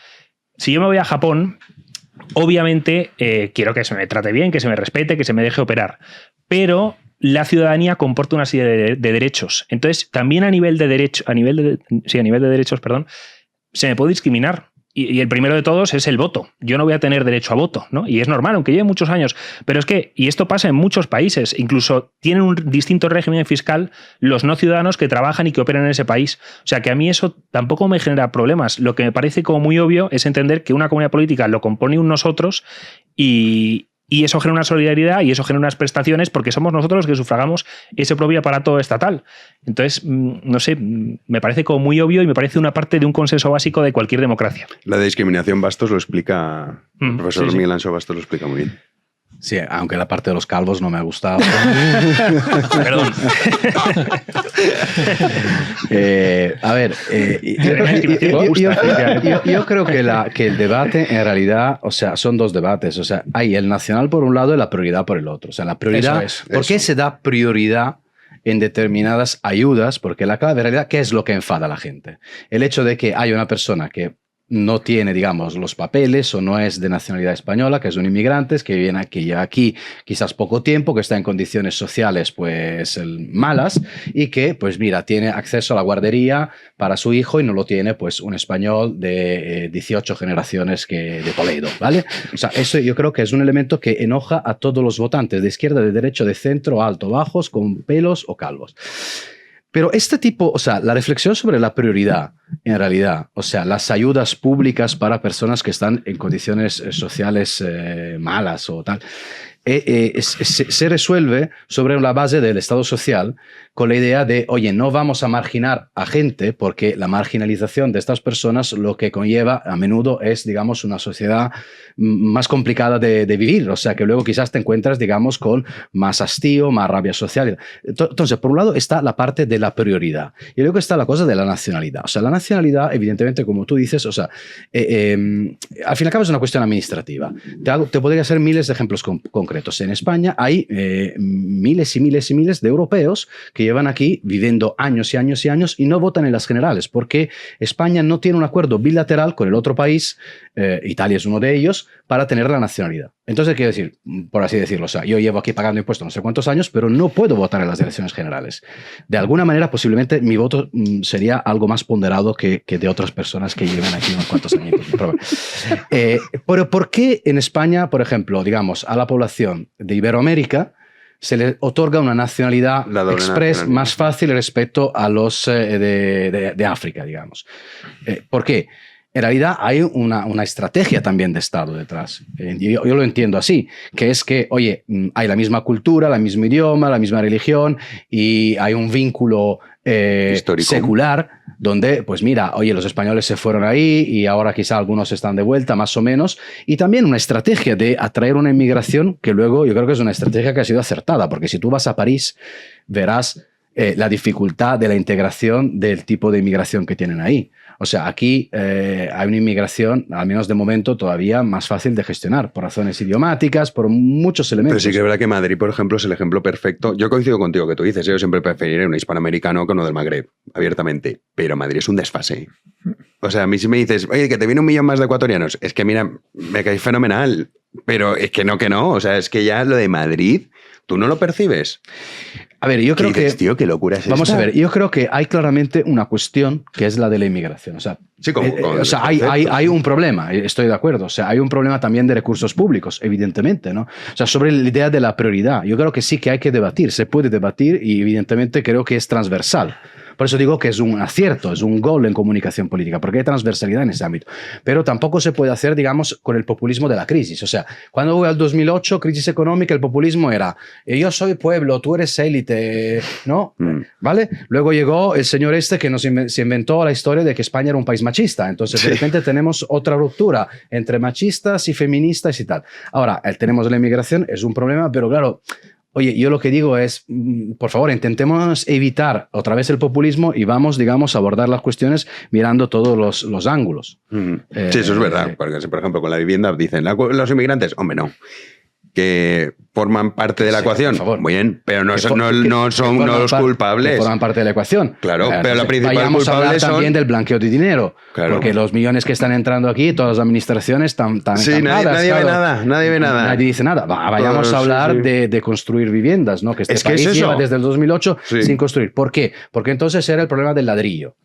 Si yo me voy a Japón, obviamente quiero que se me trate bien, que se me respete, que se me deje operar. Pero la ciudadanía comporta una serie de derechos. Entonces, también a nivel de derechos, se me puede discriminar. Y el primero de todos es el voto. Yo no voy a tener derecho a voto, ¿no? Y es normal, aunque lleve muchos años. Pero es que, y esto pasa en muchos países, incluso tienen un distinto régimen fiscal los no ciudadanos que trabajan y que operan en ese país. O sea, que a mí eso tampoco me genera problemas. Lo que me parece como muy obvio es entender que una comunidad política lo compone un nosotros y eso genera una solidaridad y eso genera unas prestaciones porque somos nosotros los que sufragamos ese propio aparato estatal. Entonces, no sé, me parece como muy obvio y me parece una parte de un consenso básico de cualquier democracia. La de discriminación Bastos lo explica, el profesor Miguel Anxo Bastos lo explica muy bien. Sí, aunque la parte de los calvos no me ha gustado. Perdón. A ver, yo creo que el debate en realidad, o sea, son dos debates. O sea, hay el nacional por un lado y la prioridad por el otro. O sea, la prioridad, ¿por qué se da prioridad en determinadas ayudas? Porque la clave de realidad, ¿qué es lo que enfada a la gente? El hecho de que hay una persona que no tiene, digamos, los papeles o no es de nacionalidad española, que es un inmigrante, que viene aquí, lleva aquí quizás poco tiempo, que está en condiciones sociales pues malas y que, pues mira, tiene acceso a la guardería para su hijo y no lo tiene pues un español de 18 generaciones de Toledo, ¿vale? O sea, eso yo creo que es un elemento que enoja a todos los votantes de izquierda, de derecha, de centro, alto, bajos, con pelos o calvos. Pero este tipo, o sea, la reflexión sobre la prioridad, en realidad, o sea, las ayudas públicas para personas que están en condiciones sociales malas o tal, se resuelve sobre la base del Estado social con la idea de, oye, no vamos a marginar a gente porque la marginalización de estas personas lo que conlleva a menudo es, digamos, una sociedad más complicada de vivir, o sea, que luego quizás te encuentras, digamos, con más hastío, más rabia social. Entonces, por un lado está la parte de la prioridad y luego está la cosa de la nacionalidad. O sea, la nacionalidad, evidentemente, como tú dices, o sea, al fin y al cabo es una cuestión administrativa. Te podría hacer miles de ejemplos concretos. En España hay miles y miles y miles de europeos que llevan aquí viviendo años y años y años y no votan en las generales porque España no tiene un acuerdo bilateral con el otro país, Italia es uno de ellos, para tener la nacionalidad. Entonces, quiero decir, por así decirlo, o sea, yo llevo aquí pagando impuestos no sé cuántos años, pero no puedo votar en las elecciones generales. De alguna manera, posiblemente, mi voto sería algo más ponderado que de otras personas que llevan aquí unos cuantos años. Pero ¿por qué en España, por ejemplo, digamos, a la población de Iberoamérica se le otorga una nacionalidad express más fácil respecto a los de África, digamos? ¿Por qué? En realidad hay una estrategia también de Estado detrás. Yo lo entiendo así, que es que, oye, hay la misma cultura, el mismo idioma, la misma religión y hay un vínculo secular donde, pues mira, oye, los españoles se fueron ahí y ahora quizá algunos están de vuelta, más o menos. Y también una estrategia de atraer una inmigración que luego yo creo que es una estrategia que ha sido acertada, porque si tú vas a París verás la dificultad de la integración del tipo de inmigración que tienen ahí. O sea, aquí hay una inmigración, al menos de momento, todavía más fácil de gestionar, por razones idiomáticas, por muchos elementos. Pero sí que es verdad que Madrid, por ejemplo, es el ejemplo perfecto. Yo coincido contigo que tú dices, yo siempre preferiré un hispanoamericano que uno del Magreb, abiertamente. Pero Madrid es un desfase. O sea, a mí si me dices, oye, que te viene 1 millón más de ecuatorianos, es que mira, me caes fenomenal. Pero es que no. O sea, es que ya lo de Madrid, ¿tú no lo percibes? A ver, yo creo dices, tío, qué locura es Vamos esta? a ver, yo creo que hay claramente una cuestión que es la de la inmigración. O sea, sí, o sea hay un problema, estoy de acuerdo. O sea, hay un problema también de recursos públicos, evidentemente, ¿no? O sea, sobre la idea de la prioridad, yo creo que sí que hay que debatir, se puede debatir y evidentemente creo que es transversal. Por eso digo que es un acierto, es un gol en comunicación política, porque hay transversalidad en ese ámbito. Pero tampoco se puede hacer, digamos, con el populismo de la crisis. O sea, cuando hubo el 2008, crisis económica, el populismo era yo soy pueblo, tú eres élite, ¿no? ¿Vale? Luego llegó el señor que se inventó la historia de que España era un país machista. Entonces, de repente tenemos otra ruptura entre machistas y feministas y tal. Ahora, tenemos la inmigración, es un problema, pero claro... Oye, yo lo que digo es, por favor, intentemos evitar otra vez el populismo y vamos, digamos, a abordar las cuestiones mirando todos los ángulos. Sí, eso es verdad. Porque, por ejemplo, con la vivienda dicen, los inmigrantes, hombre, no. Que forman parte de la ecuación. Muy bien, pero no son los culpables. Que forman parte de la ecuación. Claro, pero la principal vayamos a hablar son... también del blanqueo de dinero. Claro. Porque los millones que están entrando aquí, todas las administraciones están sí, nadie ve nada. Nadie dice nada. Vayamos a hablar de construir viviendas, ¿no? Que este país lleva desde el 2008 sin construir. ¿Por qué? Porque entonces era el problema del ladrillo.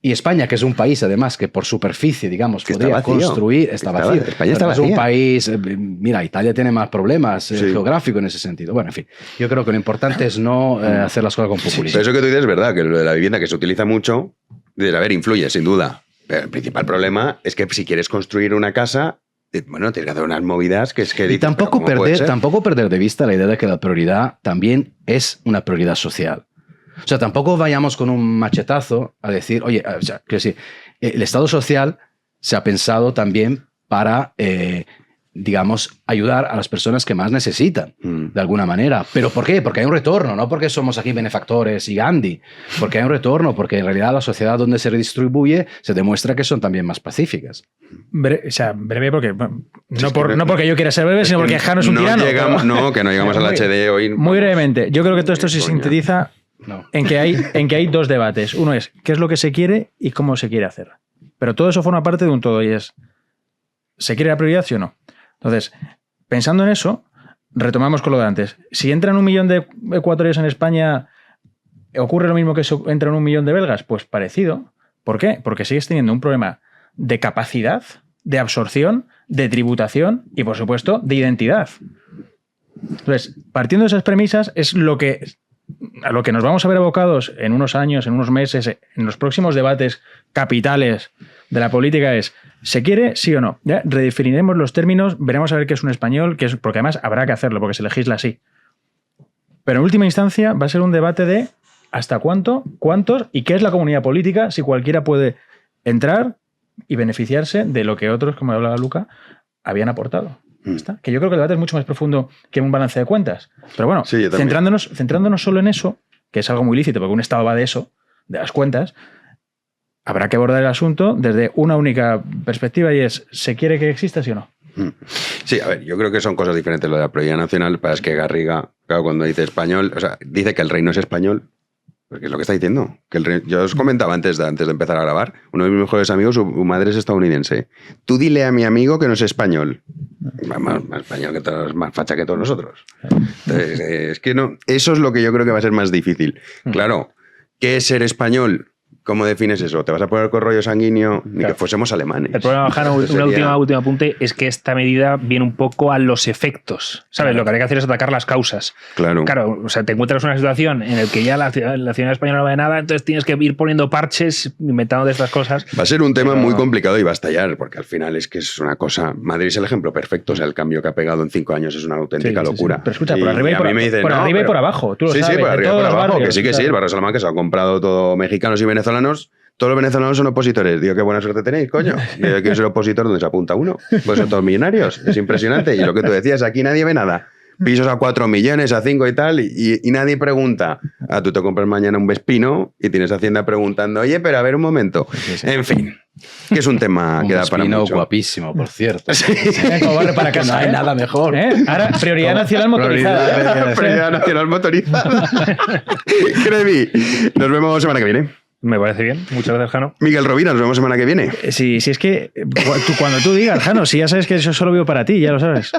Y España, que es un país, además, que por superficie, digamos, que podría construir, está vacío. España está vacía. Es un país... Mira, Italia tiene más problemas geográficos en ese sentido. Bueno, en fin, yo creo que lo importante es no hacer las cosas con populismo. Pero eso que tú dices es verdad, que lo de la vivienda que se utiliza mucho, influye, sin duda. Pero el principal problema es que si quieres construir una casa... Bueno, tienes que hacer unas movidas que es que... Y tampoco perder de vista la idea de que la prioridad también es una prioridad social. O sea, tampoco vayamos con un machetazo a decir, oye, o sea, quiero decir, el Estado social se ha pensado también para, digamos, ayudar a las personas que más necesitan, de alguna manera. ¿Pero por qué? Porque hay un retorno, no porque somos aquí benefactores y Gandhi. Porque hay un retorno, porque en realidad la sociedad donde se redistribuye se demuestra que son también más pacíficas. O sea, breve porque... No porque yo quiera ser breve, sino porque Jano es un tirano. Que no llegamos al HD hoy. Muy brevemente, yo creo que todo esto se sintetiza en que hay 2 debates. Uno es qué es lo que se quiere y cómo se quiere hacer. Pero todo eso forma parte de un todo y es, ¿se quiere la prioridad, sí o no? Entonces, pensando en eso, retomamos con lo de antes. Si entran 1 millón de ecuatorianos en España, ¿ocurre lo mismo que si entran 1 millón de belgas? Pues parecido. ¿Por qué? Porque sigues teniendo un problema de capacidad, de absorción, de tributación y, por supuesto, de identidad. Entonces, partiendo de esas premisas, es a lo que nos vamos a ver abocados en unos años, en unos meses, en los próximos debates capitales de la política es, ¿se quiere, sí o no? Ya redefiniremos los términos, veremos a ver qué es un español, porque además habrá que hacerlo, porque se legisla así. Pero en última instancia va a ser un debate de hasta cuántos y qué es la comunidad política, si cualquiera puede entrar y beneficiarse de lo que otros, como hablaba Luca, habían aportado. ¿Está? Que yo creo que el debate es mucho más profundo que un balance de cuentas. Pero bueno, sí, centrándonos solo en eso, que es algo muy lícito, porque un Estado va de eso, de las cuentas, habrá que abordar el asunto desde una única perspectiva y es, ¿se quiere que exista, sí o no? Sí, a ver, yo creo que son cosas diferentes lo de la prioridad nacional, para es que Garriga, claro, cuando dice español, o sea, dice que el reino es español, porque es lo que está diciendo. Que yo os comentaba antes de empezar a grabar, uno de mis mejores amigos, su madre es estadounidense. Tú dile a mi amigo que no es español. Más español que todos, más facha que todos nosotros. Entonces, es que no, eso es lo que yo creo que va a ser más difícil. Claro, ¿qué es ser español? ¿Cómo defines eso? ¿Te vas a poner con rollo sanguíneo? Ni que fuésemos alemanes. El problema, Jano, último apunte, es que esta medida viene un poco a los efectos. ¿Sabes? Lo que hay que hacer es atacar las causas. Claro, o sea, te encuentras una situación en la que ya la ciudadanía española no va de nada, entonces tienes que ir poniendo parches, inventando de estas cosas. Va a ser un tema muy complicado y va a estallar, porque al final es que es una cosa... Madrid es el ejemplo perfecto. O sea, el cambio que ha pegado en 5 años es una auténtica locura. Sí. Pero escucha, por arriba y por abajo. Tú lo sabes. Sí, por arriba y por abajo. Que sí, el barrio Salamanca se ha comprado todo mexicanos y venezolanos. Todos los venezolanos son opositores. Digo, qué buena suerte tenéis, coño. Digo, ¿quién es el opositor donde se apunta uno? Pues son todos millonarios. Es impresionante. Y lo que tú decías, aquí nadie ve nada. Pisos a 4 millones, a 5 y tal, y nadie pregunta. Tú te compras mañana un Vespino y tienes Hacienda preguntando, oye, pero a ver un momento. Sí. En fin, que es un tema que da para mucho. Guapísimo, por cierto. Sí. Como barrio para casa, no hay nada mejor. Ahora, prioridad nacional motorizada. Prioridad nacional motorizada. Crevi, nos vemos semana que viene. Me parece bien. Muchas gracias, Jano. Miguel Rovira, nos vemos semana que viene. Sí, es que cuando tú digas, Jano, si ya sabes que eso solo vivo para ti, ya lo sabes.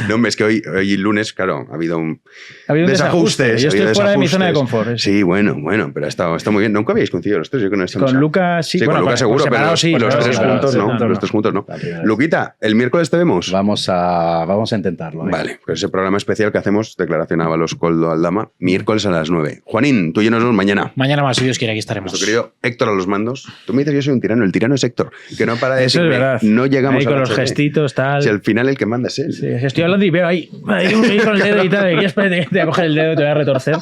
No, hombre, es que hoy lunes, claro, ha habido un desajuste. Yo estoy fuera de mi zona de confort. Sí, bueno, pero está muy bien. Nunca habéis coincidido los tres, yo creo que no. Con Lucas sí. Sí, con Lucas seguro, pero sí, los tres juntos no. Los tres juntos no. Luquita, ¿el miércoles te vemos? Vamos a intentarlo. Vale, pues ese programa especial que hacemos, declaración a Ábalos Coldo Aldama, miércoles a las 9. Juanín, tú y yo nos vemos mañana. Mañana más, si Dios quiere, aquí estaremos. Nuestro querido Héctor a los mandos. Tú me dices yo soy un tirano, el tirano es Héctor, que no para de decirme, eso es verdad. No llegamos ahí a con los gestitos, tal. Si al final el que manda es él. Sí, estoy hablando y veo ahí con el dedo y tal, y espérate, te voy a coger el dedo y te voy a retorcer.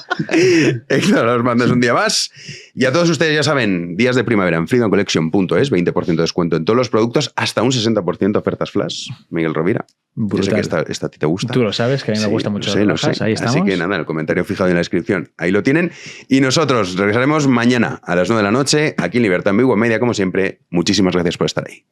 Héctor a los mandos un día más. Y a todos ustedes ya saben, días de primavera en freedomcollection.es, 20% de descuento en todos los productos, hasta un 60% ofertas flash. Miguel Rovira. Brutal. Yo sé que esta a ti te gusta. Tú lo sabes, que a mí me gusta mucho. Lo sé. Ahí estamos. Así que nada, el comentario fijado en la descripción. Ahí lo tienen. Y nosotros regresaremos mañana a las 9 de la noche, aquí en Libertad en Vivo Media, como siempre. Muchísimas gracias por estar ahí.